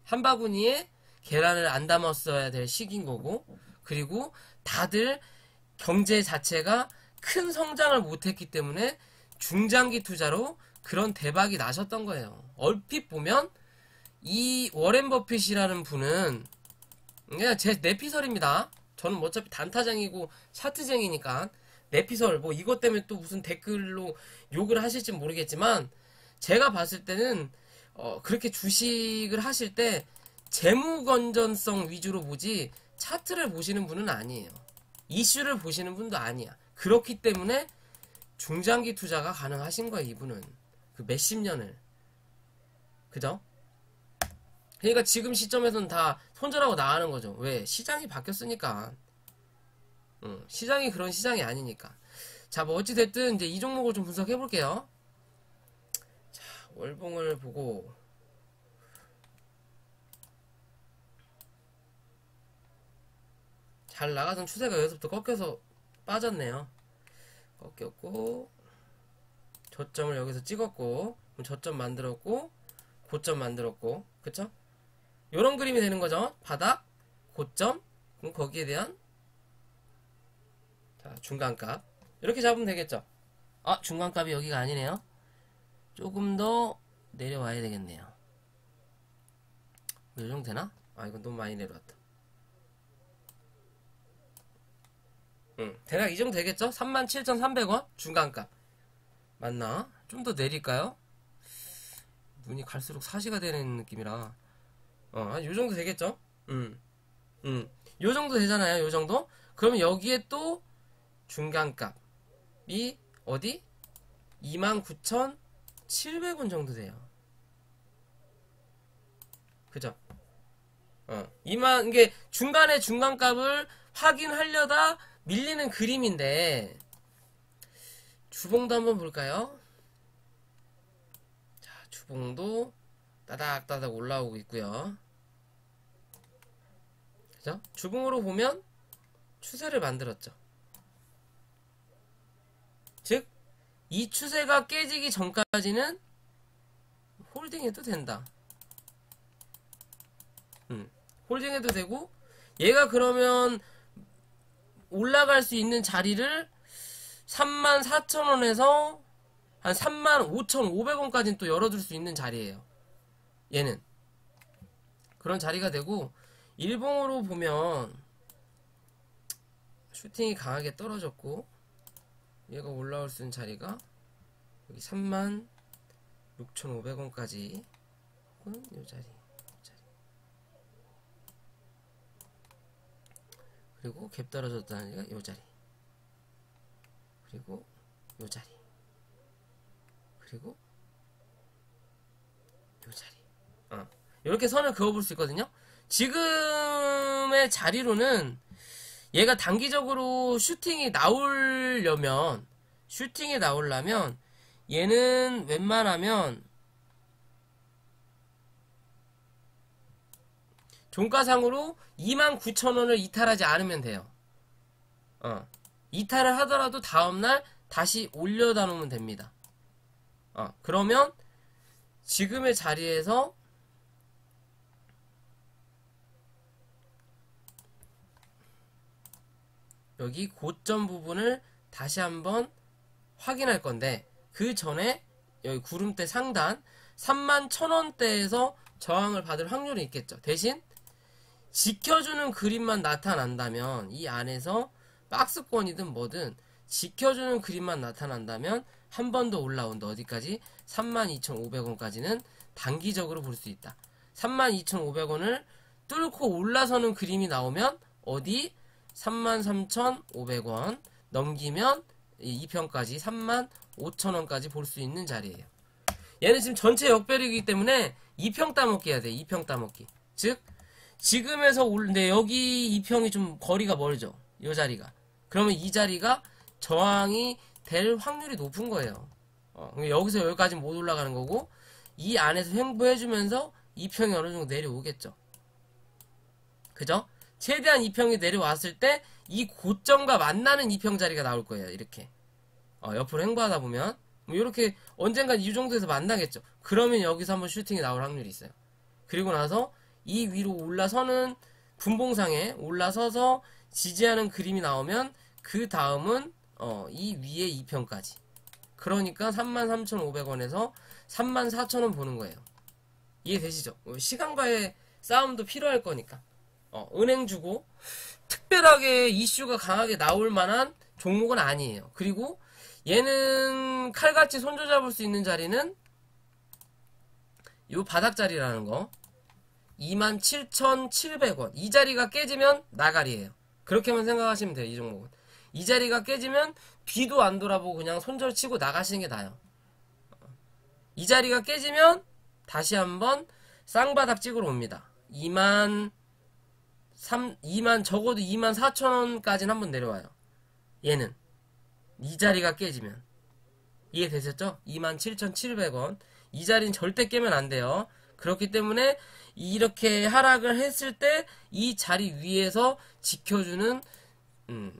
한 바구니에 계란을 안 담았어야 될 시기인 거고, 그리고 다들 경제 자체가 큰 성장을 못했기 때문에 중장기 투자로 그런 대박이 나셨던 거예요. 얼핏 보면 이 워렌 버핏이라는 분은 그냥 제 내피설입니다. 저는 어차피 단타장이고 차트쟁이니까 내피설 뭐 이것 때문에 또 무슨 댓글로 욕을 하실지 모르겠지만 제가 봤을 때는 그렇게 주식을 하실 때 재무 건전성 위주로 보지 차트를 보시는 분은 아니에요. 이슈를 보시는 분도 아니야. 그렇기 때문에 중장기 투자가 가능하신 거예요, 이분은. 그 몇십 년을. 그죠? 그러니까 지금 시점에서는 다 손절하고 나가는 거죠. 왜? 시장이 바뀌었으니까. 시장이 그런 시장이 아니니까. 자, 뭐 어찌됐든 이제 이 종목을 좀 분석해 볼게요. 자, 월봉을 보고 잘 나가던 추세가 여기서부터 꺾여서 빠졌네요. 꺾였고 저점을 여기서 찍었고 저점 만들었고 고점 만들었고 그쵸? 요런 그림이 되는 거죠. 바닥, 고점, 그럼 거기에 대한 자 중간값 이렇게 잡으면 되겠죠. 아 중간값이 여기가 아니네요. 조금 더 내려와야 되겠네요. 요 정도 되나? 아 이건 너무 많이 내려왔다. 대략 이 정도 되겠죠? 37,300원 중간값 맞나? 좀 더 내릴까요? 눈이 갈수록 사시가 되는 느낌이라 한 요 정도 되겠죠? 요 정도 되잖아요. 요 정도? 그러면 여기에 또 중간값이 어디? 29,700원 정도 돼요. 그죠? 이게 중간에 중간값을 확인하려다 밀리는 그림인데 주봉도 한번 볼까요? 자, 주봉도 따닥따닥 올라오고 있고요. 그죠? 주봉으로 보면 추세를 만들었죠. 즉, 이 추세가 깨지기 전까지는 홀딩해도 된다. 홀딩해도 되고, 얘가 그러면 올라갈 수 있는 자리를 34,000원에서 한 35,500원까지는 또 열어줄 수 있는 자리예요. 얘는. 그런 자리가 되고, 일봉으로 보면 슈팅이 강하게 떨어졌고, 얘가 올라올 수 있는 자리가 여기 36,500원까지 혹은 이 자리. 그리고 갭 떨어졌다는 얘가 요 자리. 그리고 요 자리. 그리고 요 자리. 이렇게 선을 그어볼 수 있거든요. 지금의 자리로는 얘가 단기적으로 슈팅이 나오려면 얘는 웬만하면 종가상으로 29,000원을 이탈하지 않으면 돼요. 이탈을 하더라도 다음날 다시 올려다 놓으면 됩니다. 그러면 지금의 자리에서 여기 고점 부분을 다시 한번 확인할 건데 그 전에 여기 구름대 상단 31,000원대에서 저항을 받을 확률이 있겠죠. 대신 지켜주는 그림만 나타난다면 이 안에서 박스권이든 뭐든 지켜주는 그림만 나타난다면 한 번 더 올라온다. 어디까지? 32,500원까지는 단기적으로 볼 수 있다. 32,500원을 뚫고 올라서는 그림이 나오면 어디? 33,500원 넘기면 2편까지 35,000원까지 볼 수 있는 자리예요. 얘는 지금 전체 역별이기 때문에 2평 따먹기 해야 돼. 2평 따먹기. 즉 지금에서 근데 여기 2평이 좀 거리가 멀죠. 이 자리가. 그러면 이 자리가 저항이 될 확률이 높은 거예요. 여기서 여기까지 못 올라가는 거고 이 안에서 횡보해주면서 2평이 어느 정도 내려오겠죠. 그죠? 최대한 2평이 내려왔을 때 이 고점과 만나는 2평 자리가 나올 거예요. 이렇게 옆으로 횡보하다 보면 뭐 이렇게 언젠간 이 정도에서 만나겠죠. 그러면 여기서 한번 슈팅이 나올 확률이 있어요. 그리고 나서 이 위로 올라서는 분봉상에 올라서서 지지하는 그림이 나오면 그 다음은 이 위에 2평까지. 그러니까 33,500원에서 34,000원 보는 거예요. 이해되시죠? 시간과의 싸움도 필요할 거니까. 은행 주고 특별하게 이슈가 강하게 나올 만한 종목은 아니에요. 그리고 얘는 칼같이 손조잡을 수 있는 자리는 요 바닥 자리라는 거 27,700원 이 자리가 깨지면 나가리예요. 그렇게만 생각하시면 돼요. 이 종목은 이 자리가 깨지면 뒤도 안 돌아보고 그냥 손절 치고 나가시는 게 나아요. 이 자리가 깨지면 다시 한번 쌍바닥 찍으러 옵니다. 적어도 24,000원까지는 한번 내려와요. 얘는 이 자리가 깨지면 이해되셨죠? 27,700원 이 자리는 절대 깨면 안 돼요. 그렇기 때문에 이렇게 하락을 했을 때 이 자리 위에서 지켜주는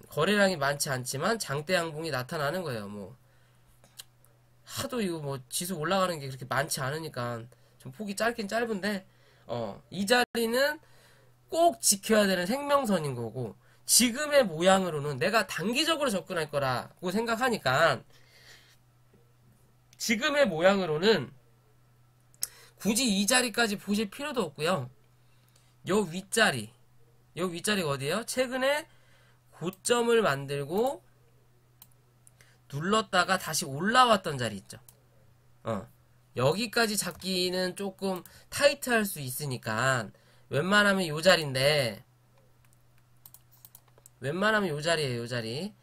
거래량이 많지 않지만 장대 양봉이 나타나는 거예요. 뭐 하도 이거 뭐 지수 올라가는 게 그렇게 많지 않으니까 좀 폭이 짧긴 짧은데 이 자리는 꼭 지켜야 되는 생명선인 거고, 지금의 모양으로는 내가 단기적으로 접근할 거라고 생각하니까 지금의 모양으로는 굳이 이 자리까지 보실 필요도 없고요. 요 윗자리가 어디예요? 최근에 고점을 만들고 눌렀다가 다시 올라왔던 자리 있죠. 여기까지 잡기는 조금 타이트할 수 있으니까 웬만하면 요 자리인데, 웬만하면 요 자리에요. 요 자리.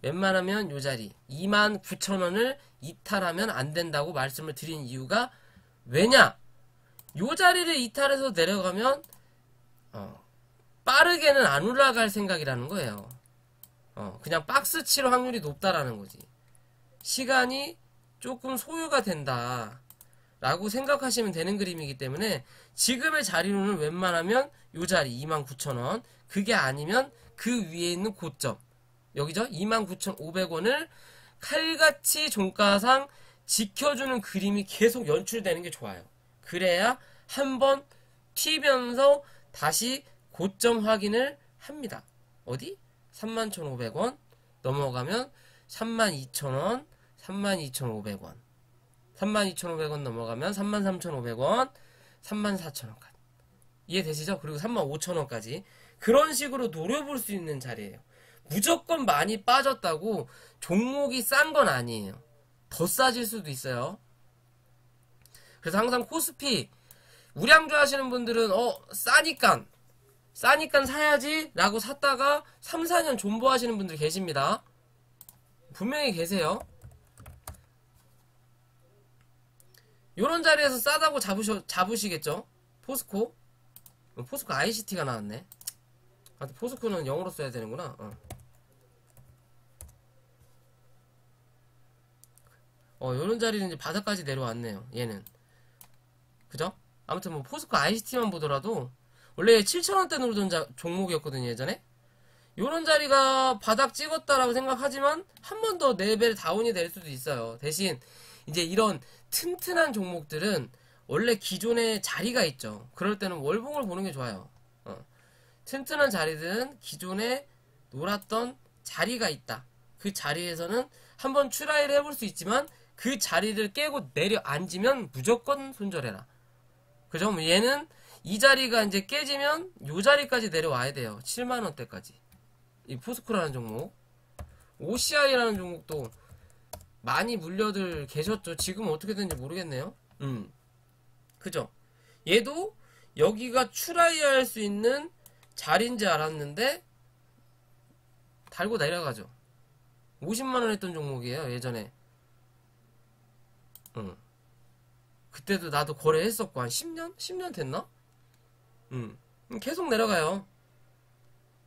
웬만하면 요 자리 29,000원을 이탈하면 안 된다고 말씀을 드린 이유가 왜냐? 요 자리를 이탈해서 내려가면 빠르게는 안 올라갈 생각이라는 거예요. 그냥 박스 치러 확률이 높다라는 거지. 시간이 조금 소요가 된다 라고 생각하시면 되는 그림이기 때문에 지금의 자리로는 웬만하면 요 자리 29,000원, 그게 아니면 그 위에 있는 고점 여기죠. 29,500원을 칼같이 종가상 지켜주는 그림이 계속 연출되는 게 좋아요. 그래야 한번 튀면서 다시 고점 확인을 합니다. 어디? 31,500원 넘어가면 32,000원, 32,500원, 32,500원 넘어가면 33,500원, 34,000원까지. 이해되시죠? 그리고 35,000원까지. 그런 식으로 노려볼 수 있는 자리예요. 무조건 많이 빠졌다고 종목이 싼 건 아니에요. 더 싸질 수도 있어요. 그래서 항상 코스피 우량주 하시는 분들은 싸니까 사야지 라고 샀다가 3, 4년 존버하시는 분들 계십니다. 분명히 계세요. 요런 자리에서 싸다고 잡으시겠죠? 포스코 ICT가 나왔네. 포스코는 영어로 써야 되는구나. 요런 자리는 이제 바닥까지 내려왔네요. 얘는. 그죠? 아무튼 뭐 포스코 ICT만 보더라도 원래 7,000원대 누르던 종목이었거든요, 예전에. 요런 자리가 바닥 찍었다라고 생각하지만 한 번 더 레벨 다운이 될 수도 있어요. 대신 이제 이런 튼튼한 종목들은 원래 기존에 자리가 있죠. 그럴 때는 월봉을 보는 게 좋아요. 튼튼한 자리들은 기존에 놀았던 자리가 있다. 그 자리에서는 한번 트라이를 해볼 수 있지만 그 자리를 깨고 내려앉으면 무조건 손절해라. 그죠? 얘는 이 자리가 이제 깨지면 요 자리까지 내려와야 돼요. 7만원대까지. 이 포스코라는 종목. OCI라는 종목도 많이 물려들 계셨죠. 지금 어떻게 되는지 모르겠네요. 그죠? 얘도 여기가 트라이 할 수 있는 자리인지 알았는데 달고 내려가죠. 50만원 했던 종목이에요, 예전에. 그때도 나도 거래했었고 한 10년? 10년 됐나? 계속 내려가요.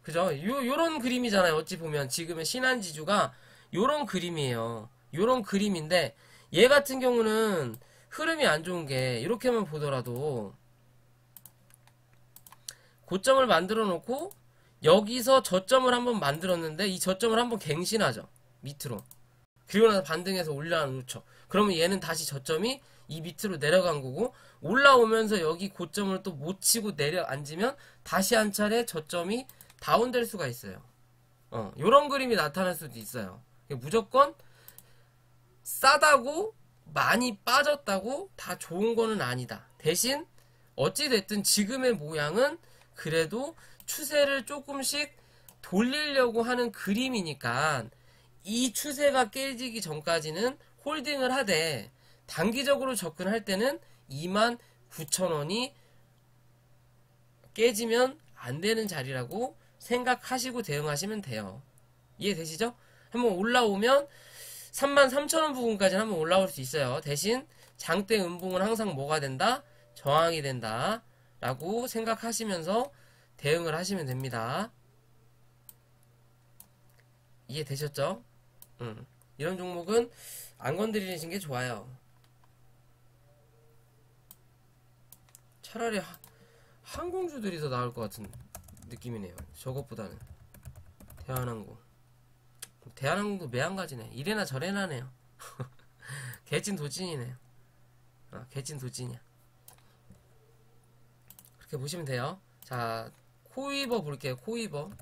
그죠? 요런 그림이잖아요. 어찌 보면 지금의 신한지주가 요런 그림이에요. 요런 그림인데 얘 같은 경우는 흐름이 안 좋은 게 이렇게만 보더라도 고점을 만들어 놓고 여기서 저점을 한번 만들었는데 이 저점을 한번 갱신하죠. 밑으로. 그리고 나서 반등해서 올라놓죠. 그러면 얘는 다시 저점이 이 밑으로 내려간 거고 올라오면서 여기 고점을 또 못 치고 내려앉으면 다시 한 차례 저점이 다운될 수가 있어요. 요런 그림이 나타날 수도 있어요. 무조건 싸다고 많이 빠졌다고 다 좋은 거는 아니다. 대신 어찌됐든 지금의 모양은 그래도 추세를 조금씩 돌리려고 하는 그림이니까 이 추세가 깨지기 전까지는 홀딩을 하되 단기적으로 접근할 때는 29,000원이 깨지면 안 되는 자리라고 생각하시고 대응하시면 돼요. 이해되시죠? 한번 올라오면 33,000원 부분까지 한번 올라올 수 있어요. 대신 장대 음봉은 항상 뭐가 된다? 저항이 된다 라고 생각하시면서 대응을 하시면 됩니다. 이해되셨죠? 이런 종목은 안 건드리시는 게 좋아요. 차라리 항공주들이 더 나을 것 같은 느낌이네요. 저것보다는. 대한항공도 매한가지네. 이래나 저래나네요. 개찐 도찐이네요. 개찐 도찐이야. 그렇게 보시면 돼요. 자, 코이버 볼게요. 코이버.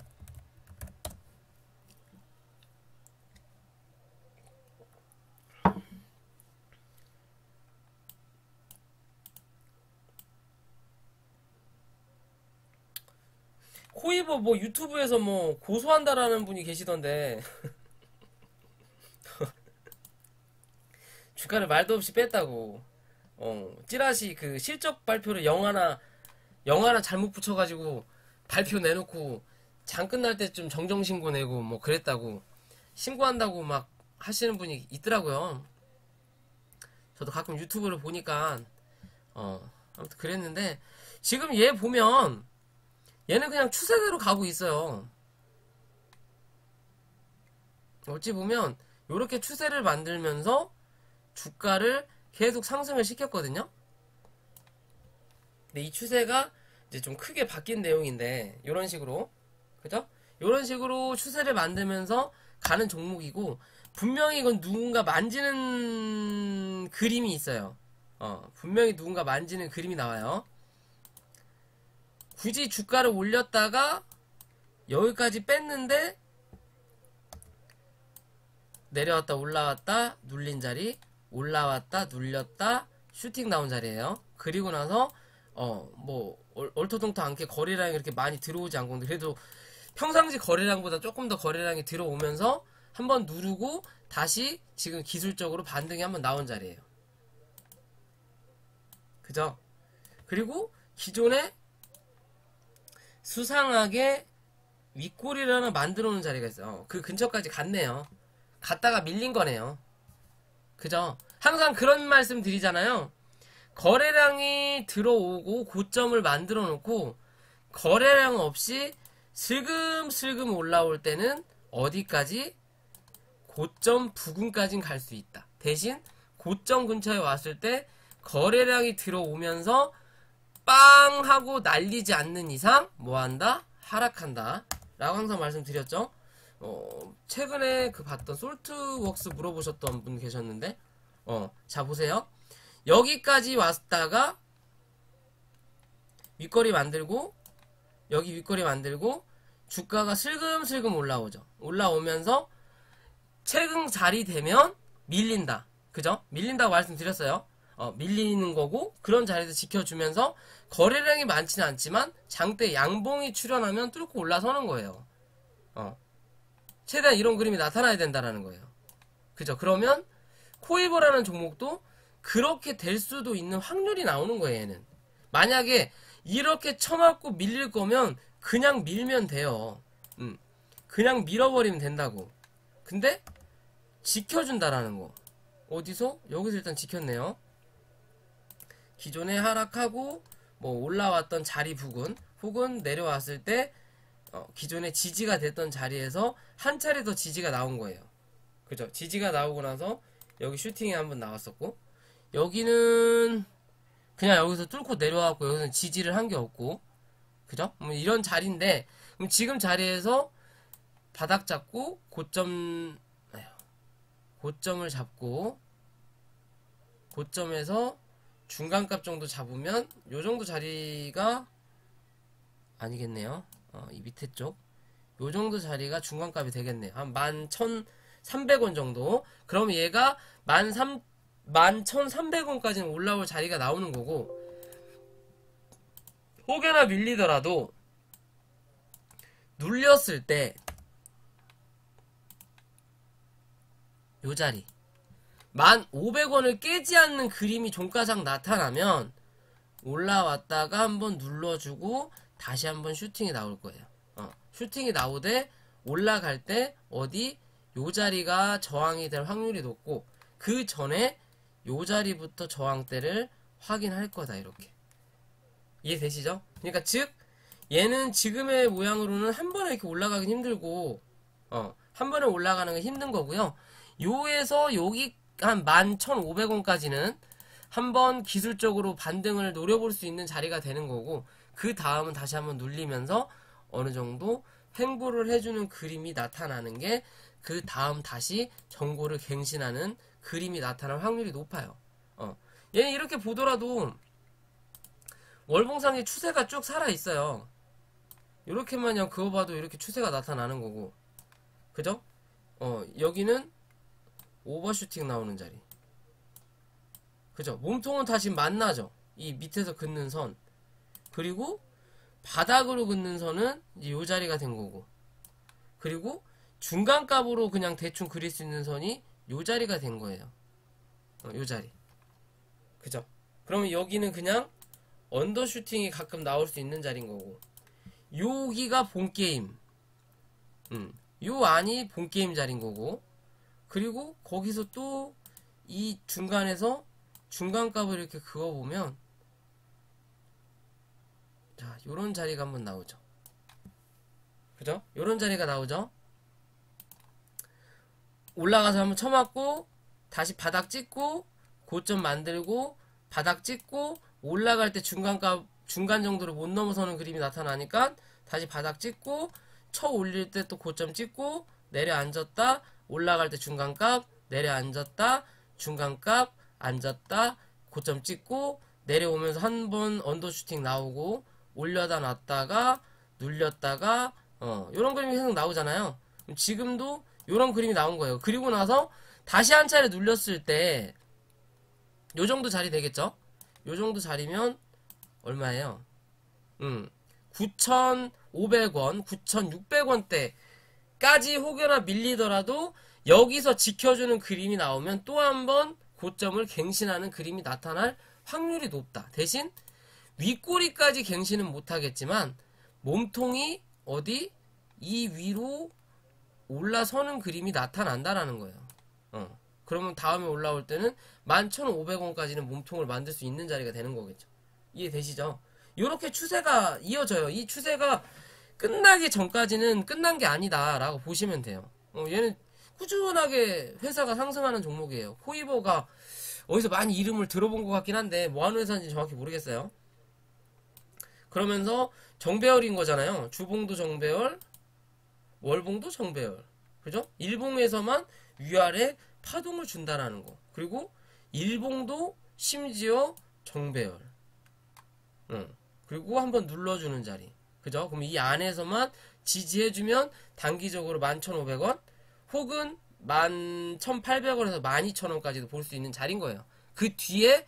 코이버 뭐 유튜브에서 뭐 고소한다라는 분이 계시던데 주가를 말도 없이 뺐다고. 찌라시 그 실적 발표를 영화나 잘못 붙여가지고 발표 내놓고 장 끝날 때쯤 정정신고 내고 뭐 그랬다고 신고한다고 막 하시는 분이 있더라고요. 저도 가끔 유튜브를 보니까 아무튼 그랬는데 지금 얘 보면 얘는 그냥 추세대로 가고 있어요. 어찌 보면 요렇게 추세를 만들면서 주가를 계속 상승을 시켰거든요. 근데 이 추세가 이제 좀 크게 바뀐 내용인데 요런 식으로, 그죠? 요런 식으로 추세를 만들면서 가는 종목이고, 분명히 이건 누군가 만지는 그림이 있어요. 분명히 누군가 만지는 그림이 나와요. 굳이 주가를 올렸다가 여기까지 뺐는데 내려왔다 올라왔다 눌린 자리, 올라왔다 눌렸다 슈팅 나온 자리예요. 그리고 나서 뭐 얼토당토 않게 거래량이 이렇게 많이 들어오지 않고, 그래도 평상시 거래량보다 조금 더 거래량이 들어오면서 한번 누르고 다시 지금 기술적으로 반등이 한번 나온 자리예요. 그죠? 그리고 기존에 수상하게 윗꼬리를 하나 만들어 놓은 자리가 있어요. 그 근처까지 갔네요. 갔다가 밀린 거네요. 그죠? 항상 그런 말씀 드리잖아요. 거래량이 들어오고 고점을 만들어 놓고 거래량 없이 슬금슬금 올라올 때는 어디까지? 고점 부근까진 갈 수 있다. 대신 고점 근처에 왔을 때 거래량이 들어오면서 빵 하고 날리지 않는 이상 뭐한다? 하락한다 라고 항상 말씀드렸죠. 최근에 그 봤던 솔트웍스 물어보셨던 분 계셨는데, 자 보세요. 여기까지 왔다가 윗거리 만들고, 여기 윗거리 만들고 주가가 슬금슬금 올라오죠. 올라오면서 최근 자리 되면 밀린다. 그죠? 밀린다고 말씀드렸어요. 밀리는 거고, 그런 자리에서 지켜주면서 거래량이 많지는 않지만 장대 양봉이 출현하면 뚫고 올라서는 거예요. 최대한 이런 그림이 나타나야 된다는 거예요. 그죠? 그러면 코이버라는 종목도 그렇게 될 수도 있는 확률이 나오는 거예요. 얘는 만약에 이렇게 쳐맞고 밀릴 거면 그냥 밀면 돼요. 그냥 밀어버리면 된다고. 근데 지켜준다라는 거. 어디서? 여기서 일단 지켰네요. 기존에 하락하고 뭐 올라왔던 자리 부근 혹은 내려왔을 때 기존에 지지가 됐던 자리에서 한 차례 더 지지가 나온 거예요. 그죠? 지지가 나오고 나서 여기 슈팅이 한번 나왔었고, 여기는 그냥 여기서 뚫고 내려왔고, 여기서는 지지를 한 게 없고, 그죠? 이런 자리인데, 그럼 지금 자리에서 바닥 잡고 고점을 잡고 고점에서 중간값 정도 잡으면 요 정도 자리가 아니겠네요. 이 밑에 쪽 요 정도 자리가 중간값이 되겠네요. 한 11,300원 정도. 그럼 얘가 11,300원까지는 올라올 자리가 나오는 거고, 혹여나 밀리더라도 눌렸을 때 요 자리 1,500원을 깨지 않는 그림이 종가상 나타나면 올라왔다가 한번 눌러주고 다시 한번 슈팅이 나올 거예요. 슈팅이 나오되 올라갈 때 어디 요 자리가 저항이 될 확률이 높고, 그 전에 요 자리부터 저항대를 확인할 거다. 이렇게 이해되시죠? 그러니까 즉 얘는 지금의 모양으로는 한 번에 이렇게 올라가긴 힘들고, 한 번에 올라가는 건 힘든 거고요. 요에서 여기 한 11,500원까지는 한번 기술적으로 반등을 노려볼 수 있는 자리가 되는 거고, 그 다음은 다시 한번 눌리면서 어느 정도 횡보를 해주는 그림이 나타나는 게 그 다음 다시 정고를 갱신하는 그림이 나타날 확률이 높아요. 얘는 이렇게 보더라도 월봉상의 추세가 쭉 살아있어요. 이렇게만 그냥 그거 봐도 이렇게 추세가 나타나는 거고, 그죠? 여기는 오버슈팅 나오는 자리, 그죠? 몸통은 다시 만나죠. 이 밑에서 긋는 선, 그리고 바닥으로 긋는 선은 이제 요 자리가 된 거고, 그리고 중간값으로 그냥 대충 그릴 수 있는 선이 요 자리가 된 거예요. 요 자리, 그죠? 그러면 여기는 그냥 언더슈팅이 가끔 나올 수 있는 자리인 거고, 여기가 본게임, 요 안이 본게임 자리인 거고, 그리고 거기서 또 이 중간에서 중간값을 이렇게 그어보면, 자, 요런 자리가 한번 나오죠. 그죠? 요런 자리가 나오죠? 올라가서 한번 쳐맞고, 다시 바닥 찍고, 고점 만들고, 바닥 찍고, 올라갈 때 중간 정도를 못 넘어서는 그림이 나타나니까, 다시 바닥 찍고, 쳐 올릴 때 또 고점 찍고, 내려앉았다, 올라갈 때 중간값, 내려앉았다, 중간값, 앉았다, 고점 찍고, 내려오면서 한 번 언더슈팅 나오고, 올려다 놨다가, 눌렸다가, 요런 그림이 계속 나오잖아요. 지금도 요런 그림이 나온 거예요. 그리고 나서 다시 한 차례 눌렸을 때, 요 정도 자리 되겠죠? 요 정도 자리면, 얼마예요? 9,500원, 9,600원대까지 혹여나 밀리더라도 여기서 지켜주는 그림이 나오면 또 한 번 고점을 갱신하는 그림이 나타날 확률이 높다. 대신 윗꼬리까지 갱신은 못하겠지만 몸통이 어디 이 위로 올라서는 그림이 나타난다라는 거예요. 그러면 다음에 올라올 때는 11,500원까지는 몸통을 만들 수 있는 자리가 되는 거겠죠. 이해되시죠? 이렇게 추세가 이어져요. 이 추세가 끝나기 전까지는 끝난 게 아니다 라고 보시면 돼요. 얘는 꾸준하게 회사가 상승하는 종목이에요. 코이버가 어디서 많이 이름을 들어본 것 같긴 한데 뭐 하는 회사인지 정확히 모르겠어요. 그러면서 정배열인 거잖아요. 주봉도 정배열, 월봉도 정배열, 그죠? 일봉에서만 위아래 파동을 준다라는 거. 그리고 일봉도 심지어 정배열. 그리고 한번 눌러주는 자리, 그죠? 그럼 이 안에서만 지지해주면 단기적으로 11,500원 혹은 11,800원에서 12,000원까지도 볼 수 있는 자리인 거예요. 그 뒤에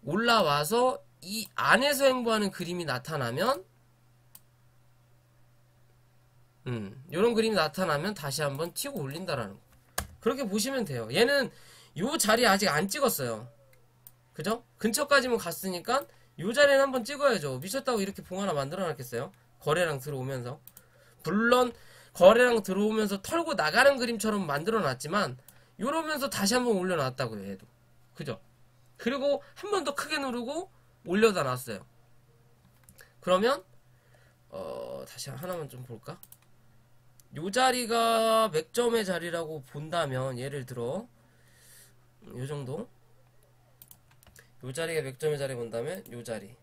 올라와서 이 안에서 행보하는 그림이 나타나면, 요런 그림이 나타나면 다시 한번 튀고 올린다라는 거. 그렇게 보시면 돼요. 얘는 요 자리 아직 안 찍었어요. 그죠? 근처까지만 갔으니까 요 자리는 한번 찍어야죠. 미쳤다고 이렇게 봉 하나 만들어 놨겠어요? 거래량 들어오면서. 물론 거래량 들어오면서 털고 나가는 그림처럼 만들어 놨지만 요러면서 다시 한번 올려놨다고요. 얘도. 그죠? 그리고 한 번 더 크게 누르고 올려다 놨어요. 그러면 다시 하나만 좀 볼까? 요 자리가 맥점의 자리라고 본다면, 예를 들어 요 정도, 요 자리가 맥점의 자리 본다면 요 자리,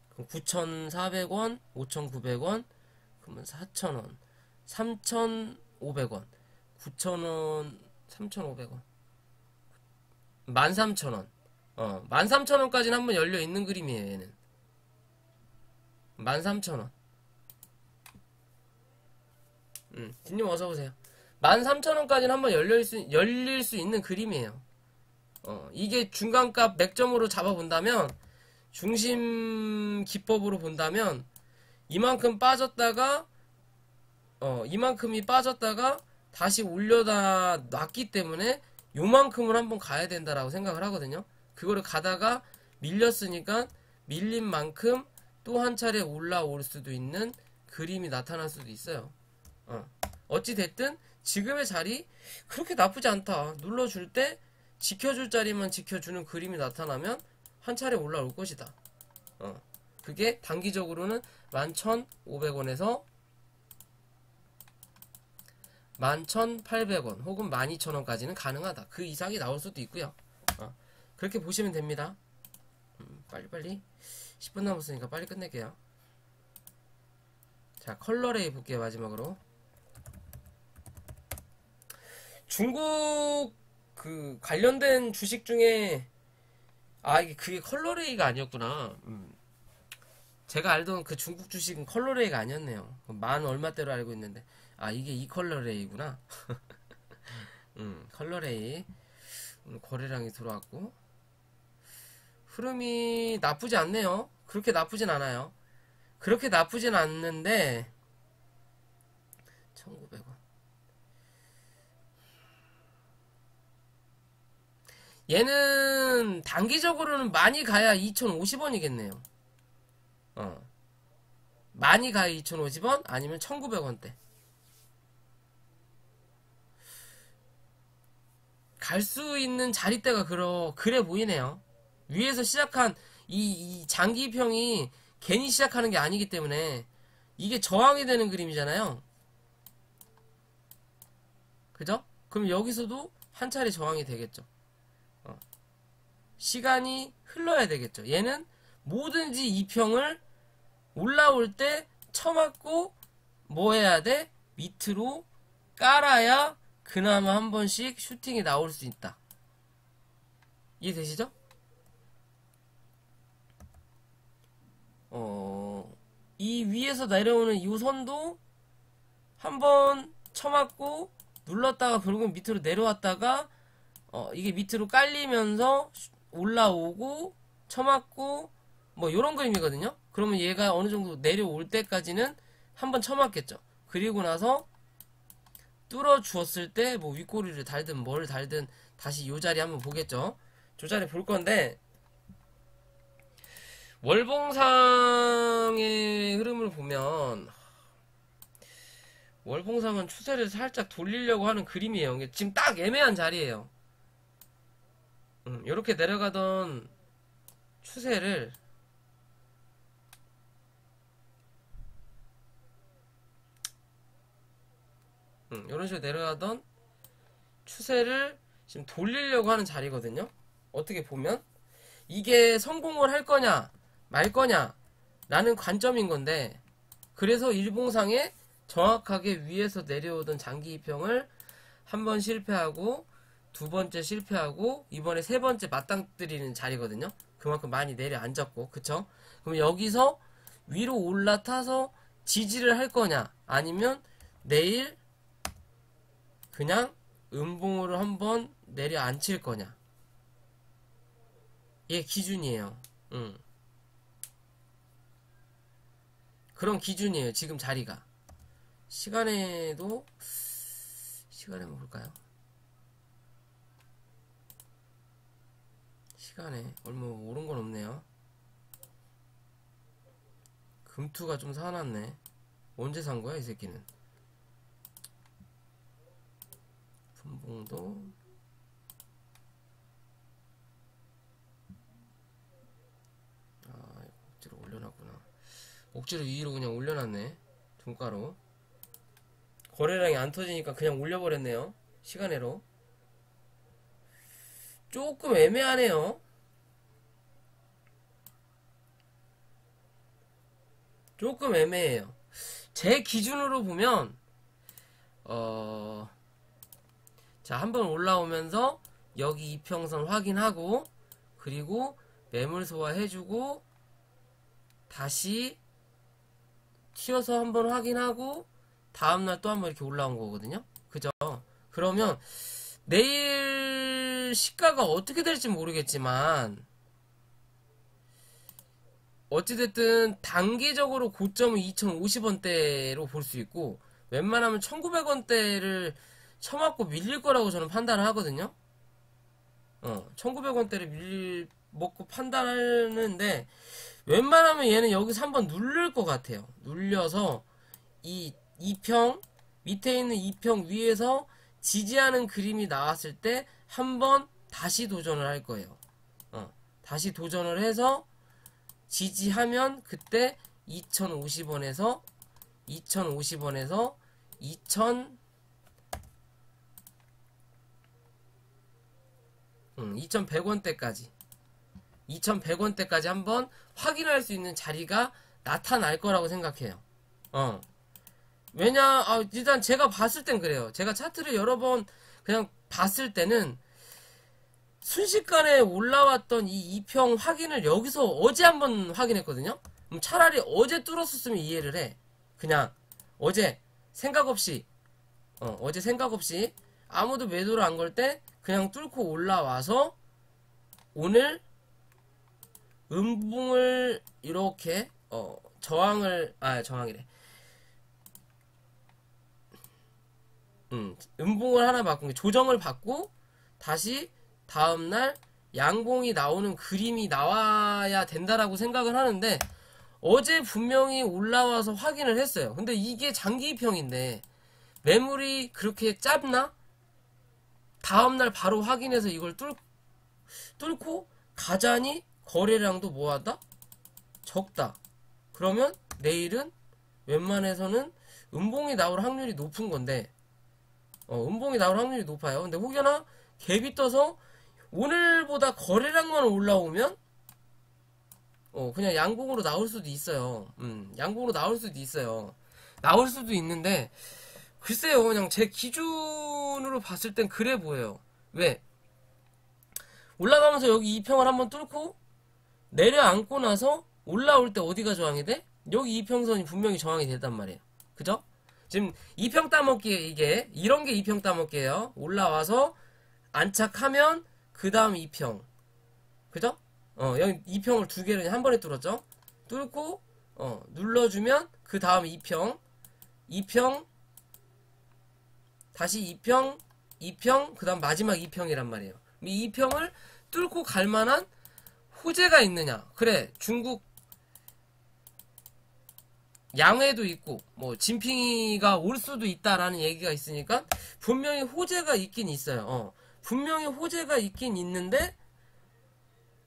그럼 9,400원, 5,900원, 그러면 4,000원, 3,500원, 9,000원, 3,500원, 13,000원. 13,000원까지는 한번 열려 있는 그림이에요. 얘는 13,000원. 뒷님 어서오세요. 13,000원까지는 한번 열릴 수 있는 그림이에요. 이게 중간값 맥점으로 잡아본다면, 중심 기법으로 본다면, 이만큼 빠졌다가, 이만큼이 빠졌다가, 다시 올려다 놨기 때문에, 요만큼을 한번 가야 된다라고 생각을 하거든요. 그거를 가다가 밀렸으니까, 밀린 만큼 또 한 차례 올라올 수도 있는 그림이 나타날 수도 있어요. 어찌됐든 지금의 자리 그렇게 나쁘지 않다. 눌러줄 때 지켜줄 자리만 지켜주는 그림이 나타나면 한 차례 올라올 것이다. 그게 단기적으로는 11,500원에서 11,800원 혹은 12,000원까지는 가능하다. 그 이상이 나올 수도 있고요. 그렇게 보시면 됩니다. 빨리빨리 10분 남았으니까 빨리 끝낼게요. 자, 컬러레이 볼게요. 마지막으로 중국 그 관련된 주식 중에 이게 그게 컬러레이가 아니었구나. 제가 알던 그 중국 주식은 컬러레이가 아니었네요. 만 얼마대로 알고 있는데 이게 이 컬러레이구나. 컬러레이 거래량이 들어왔고 흐름이 나쁘지 않네요. 그렇게 나쁘진 않아요. 그렇게 나쁘진 않는데 1900원 얘는 단기적으로는 많이 가야 2050원이겠네요. 많이 가야 2050원 아니면 1900원대 갈 수 있는 자리대가 그래 보이네요. 위에서 시작한 이 장기평이 괜히 시작하는 게 아니기 때문에 이게 저항이 되는 그림이잖아요. 그죠? 그럼 여기서도 한 차례 저항이 되겠죠. 시간이 흘러야 되겠죠. 얘는 뭐든지 이 평을 올라올 때 쳐맞고 뭐 해야 돼? 밑으로 깔아야 그나마 한 번씩 슈팅이 나올 수 있다. 이해되시죠? 이 위에서 내려오는 이 선도 한번 쳐맞고 눌렀다가 결국은 밑으로 내려왔다가 이게 밑으로 깔리면서 올라오고 쳐맞고 뭐 요런 그림이거든요. 그러면 얘가 어느 정도 내려올 때까지는 한번 쳐맞겠죠. 그리고 나서 뚫어 주었을 때 뭐 윗꼬리를 달든 뭘 달든 다시 요 자리 한번 보겠죠. 저 자리 볼 건데 월봉상의 흐름을 보면 월봉상은 추세를 살짝 돌리려고 하는 그림이에요. 지금 딱 애매한 자리예요. 이렇게 내려가던 추세를 이런 식으로 내려가던 추세를 지금 돌리려고 하는 자리거든요. 어떻게 보면 이게 성공을 할 거냐 말 거냐 라는 관점인 건데, 그래서 일봉상에 정확하게 위에서 내려오던 장기 이평을 한 번 실패하고 두 번째 실패하고 이번에 세 번째 맞닥뜨리는 자리거든요. 그만큼 많이 내려앉았고, 그쵸? 그럼 여기서 위로 올라타서 지지를 할 거냐 아니면 내일 그냥 음봉으로 한번 내려앉힐 거냐, 이게 기준이에요. 그런 기준이에요. 지금 자리가. 시간에 한번 볼까요? 시간에 얼마 오른 건 없네요. 금투가 좀 사놨네. 언제 산 거야 이 새끼는? 분봉도 억지로 올려놨구나. 억지로 위로 그냥 올려놨네. 종가로 거래량이 안 터지니까 그냥 올려버렸네요. 시간으로 조금 애매하네요. 조금 애매해요. 제 기준으로 보면 자, 한번 올라오면서 여기 이평선 확인하고 그리고 매물 소화해주고 다시 튀어서 한번 확인하고 다음날 또 한번 이렇게 올라온 거거든요. 그죠? 그러면 내일 시가가 어떻게 될지 모르겠지만 어찌됐든 단기적으로 고점은 2050원대로 볼 수 있고 웬만하면 1900원대를 쳐맞고 밀릴 거라고 저는 판단을 하거든요. 1900원대를 먹고 판단하는데 웬만하면 얘는 여기서 한번 누를 것 같아요. 눌려서 이 2평 밑에 있는 2평 위에서 지지하는 그림이 나왔을 때 한번 다시 도전을 할 거예요. 다시 도전을 해서 지지하면 그때 2050원에서 2000 2100원대까지 2100원대까지 한번 확인할 수 있는 자리가 나타날 거라고 생각해요. 왜냐, 일단 제가 봤을 땐 그래요. 제가 차트를 여러 번 그냥 봤을 때는 순식간에 올라왔던 이 이평 확인을 여기서 어제 한번 확인했거든요. 차라리 어제 뚫었었으면 이해를 해. 그냥 어제 생각 없이 아무도 매도를 안 걸 때 그냥 뚫고 올라와서 오늘 음봉을 이렇게 음봉을 하나 바꾼 게 조정을 받고 다시 다음날 양봉이 나오는 그림이 나와야 된다라고 생각을 하는데 어제 분명히 올라와서 확인을 했어요. 근데 이게 장기평인데 매물이 그렇게 짧나? 다음날 바로 확인해서 이걸 뚫고 가자니 거래량도 뭐하다? 적다. 그러면 내일은 웬만해서는 음봉이 나올 확률이 높은 건데 음봉이 나올 확률이 높아요. 근데 혹여나 갭이 떠서 오늘보다 거래량만 올라오면 그냥 양봉으로 나올 수도 있어요. 양봉으로 나올 수도 있어요. 나올 수도 있는데 글쎄요. 그냥 제 기준으로 봤을 땐 그래 보여요. 왜? 올라가면서 여기 이평을 한번 뚫고 내려앉고 나서 올라올 때 어디가 저항이 돼? 여기 이평선이 분명히 저항이 됐단 말이에요. 그죠? 지금 이평 따먹기에 이런 게 이평 따먹기예요. 올라와서 안착하면 그 다음 이평. 그죠? 여기 이평을 두 개를 한 번에 뚫었죠? 뚫고 눌러주면 그 다음 이평 다시 이평 그 다음 마지막 이평이란 말이에요. 이 이평을 뚫고 갈 만한 호재가 있느냐? 그래, 중국 양회도 있고 뭐 진핑이가 올 수도 있다라는 얘기가 있으니까 분명히 호재가 있긴 있어요. 분명히 호재가 있긴 있는데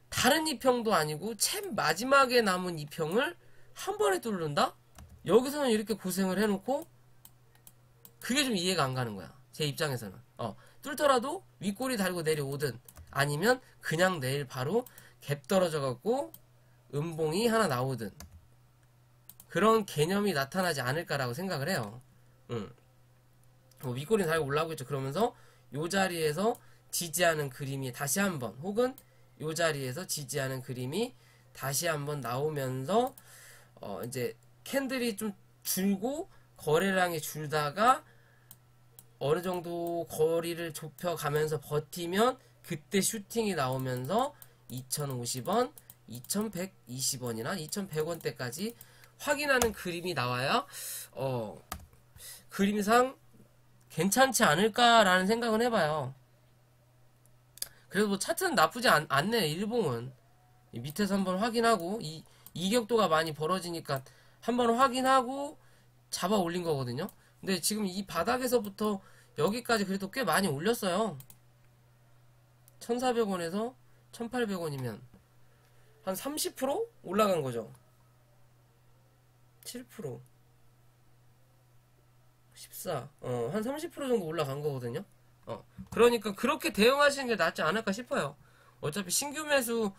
다른 이평도 아니고 맨 마지막에 남은 이평을 한 번에 뚫는다? 여기서는 이렇게 고생을 해놓고 그게 좀 이해가 안 가는 거야. 제 입장에서는. 뚫더라도 윗꼬리 달고 내려오든 아니면 그냥 내일 바로 갭 떨어져 갖고 음봉이 하나 나오든 그런 개념이 나타나지 않을까라고 생각을 해요. 윗꼬리 달고 올라오고 있죠. 그러면서 요 자리에서 지지하는 그림이 다시 한번 혹은 요 자리에서 지지하는 그림이 다시 한번 나오면서 이제 캔들이 좀 줄고 거래량이 줄다가 어느 정도 거리를 좁혀가면서 버티면 그때 슈팅이 나오면서 2050원, 2120원이나 2100원대까지 확인하는 그림이 나와야 그림상 괜찮지 않을까라는 생각은 해봐요. 그래도 뭐 차트는 나쁘지 않네. 일봉은 밑에서 한번 확인하고 이격도가 많이 벌어지니까 한번 확인하고 잡아 올린 거거든요. 근데 지금 이 바닥에서부터 여기까지 그래도 꽤 많이 올렸어요. 1400원에서 1800원이면 한 30% 올라간 거죠. 7% 14 한 30% 정도 올라간 거거든요. 그러니까 그렇게 대응하시는 게 낫지 않을까 싶어요. 어차피 신규 매수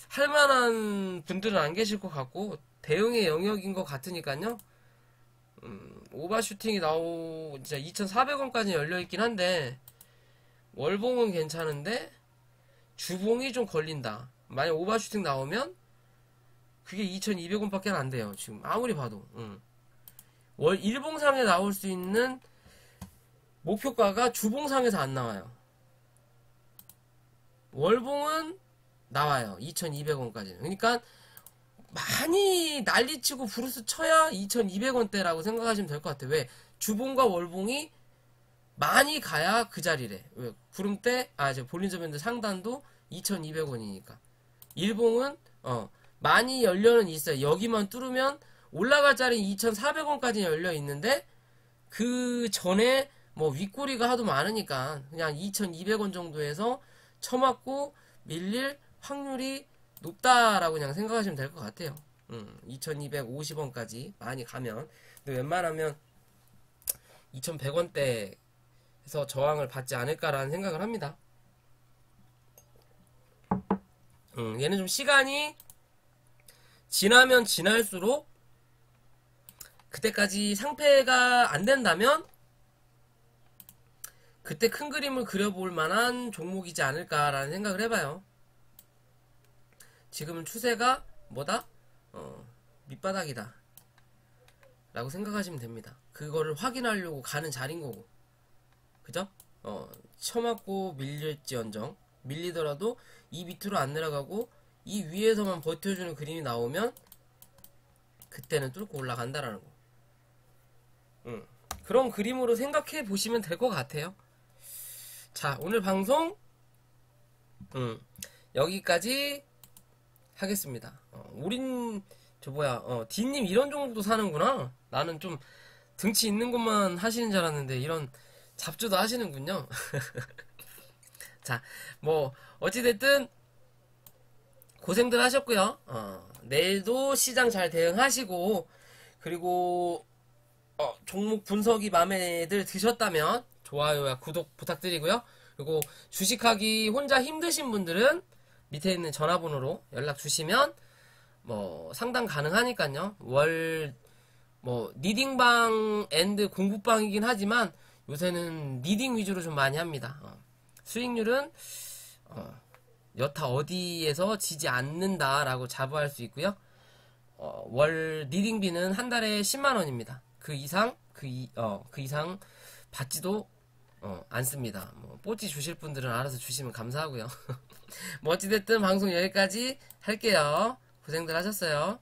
할 만한 분들은 안 계실 것 같고 대응의 영역인 것 같으니까요. 오버슈팅이 진짜 2,400원까지 열려있긴 한데 월봉은 괜찮은데 주봉이 좀 걸린다. 만약 오버슈팅 나오면 그게 2,200원밖에 안 돼요. 지금 아무리 봐도 일봉상에 나올 수 있는 목표가가 주봉상에서 안 나와요. 월봉은 나와요. 2,200원까지는. 그러니까 많이 난리치고 브루스 쳐야 2,200원대라고 생각하시면 될 것 같아요. 왜? 주봉과 월봉이 많이 가야 그 자리래. 왜? 구름대, 볼린저 밴드 상단도 2,200원이니까. 일봉은, 많이 열려는 있어요. 여기만 뚫으면 올라갈 자리 2,400원까지 열려 있는데, 그 전에 뭐 윗꼬리가 하도 많으니까 그냥 2,200원 정도에서 쳐맞고 밀릴 확률이 높다라고 그냥 생각하시면 될 것 같아요. 2,250원까지 많이 가면. 근데 웬만하면 2,100원대에서 저항을 받지 않을까라는 생각을 합니다. 얘는 좀 시간이 지나면 지날수록 그때까지 상패가 안 된다면 그때 큰 그림을 그려볼 만한 종목이지 않을까라는 생각을 해봐요. 지금은 추세가 뭐다? 밑바닥이다 라고 생각하시면 됩니다. 그거를 확인하려고 가는 자리인 거고, 그죠? 쳐맞고 밀릴지언정, 밀리더라도 이 밑으로 안 내려가고 이 위에서만 버텨주는 그림이 나오면 그때는 뚫고 올라간다라는 거. 그런 그림으로 생각해 보시면 될 것 같아요. 자, 오늘 방송 여기까지 하겠습니다. 우린 D님 이런 종목도 사는구나. 나는 좀 등치 있는 것만 하시는 줄 알았는데 이런 잡주도 하시는군요. 자, 뭐 어찌됐든 고생들 하셨고요. 내일도 시장 잘 대응하시고, 그리고 종목 분석이 마음에 드셨다면 좋아요와 구독 부탁드리고요. 그리고 주식하기 혼자 힘드신 분들은 밑에 있는 전화번호로 연락 주시면 뭐 상담 가능하니까요. 리딩방 앤드 공부방이긴 하지만 요새는 리딩 위주로 좀 많이 합니다. 수익률은 여타 어디에서 지지 않는다라고 자부할 수 있고요. 월 리딩비는 한 달에 10만원입니다. 그 이상 받지도 않습니다. 뽀찌 주실 분들은 알아서 주시면 감사하고요. 뭐 어찌됐든 방송 여기까지 할게요. 고생들 하셨어요.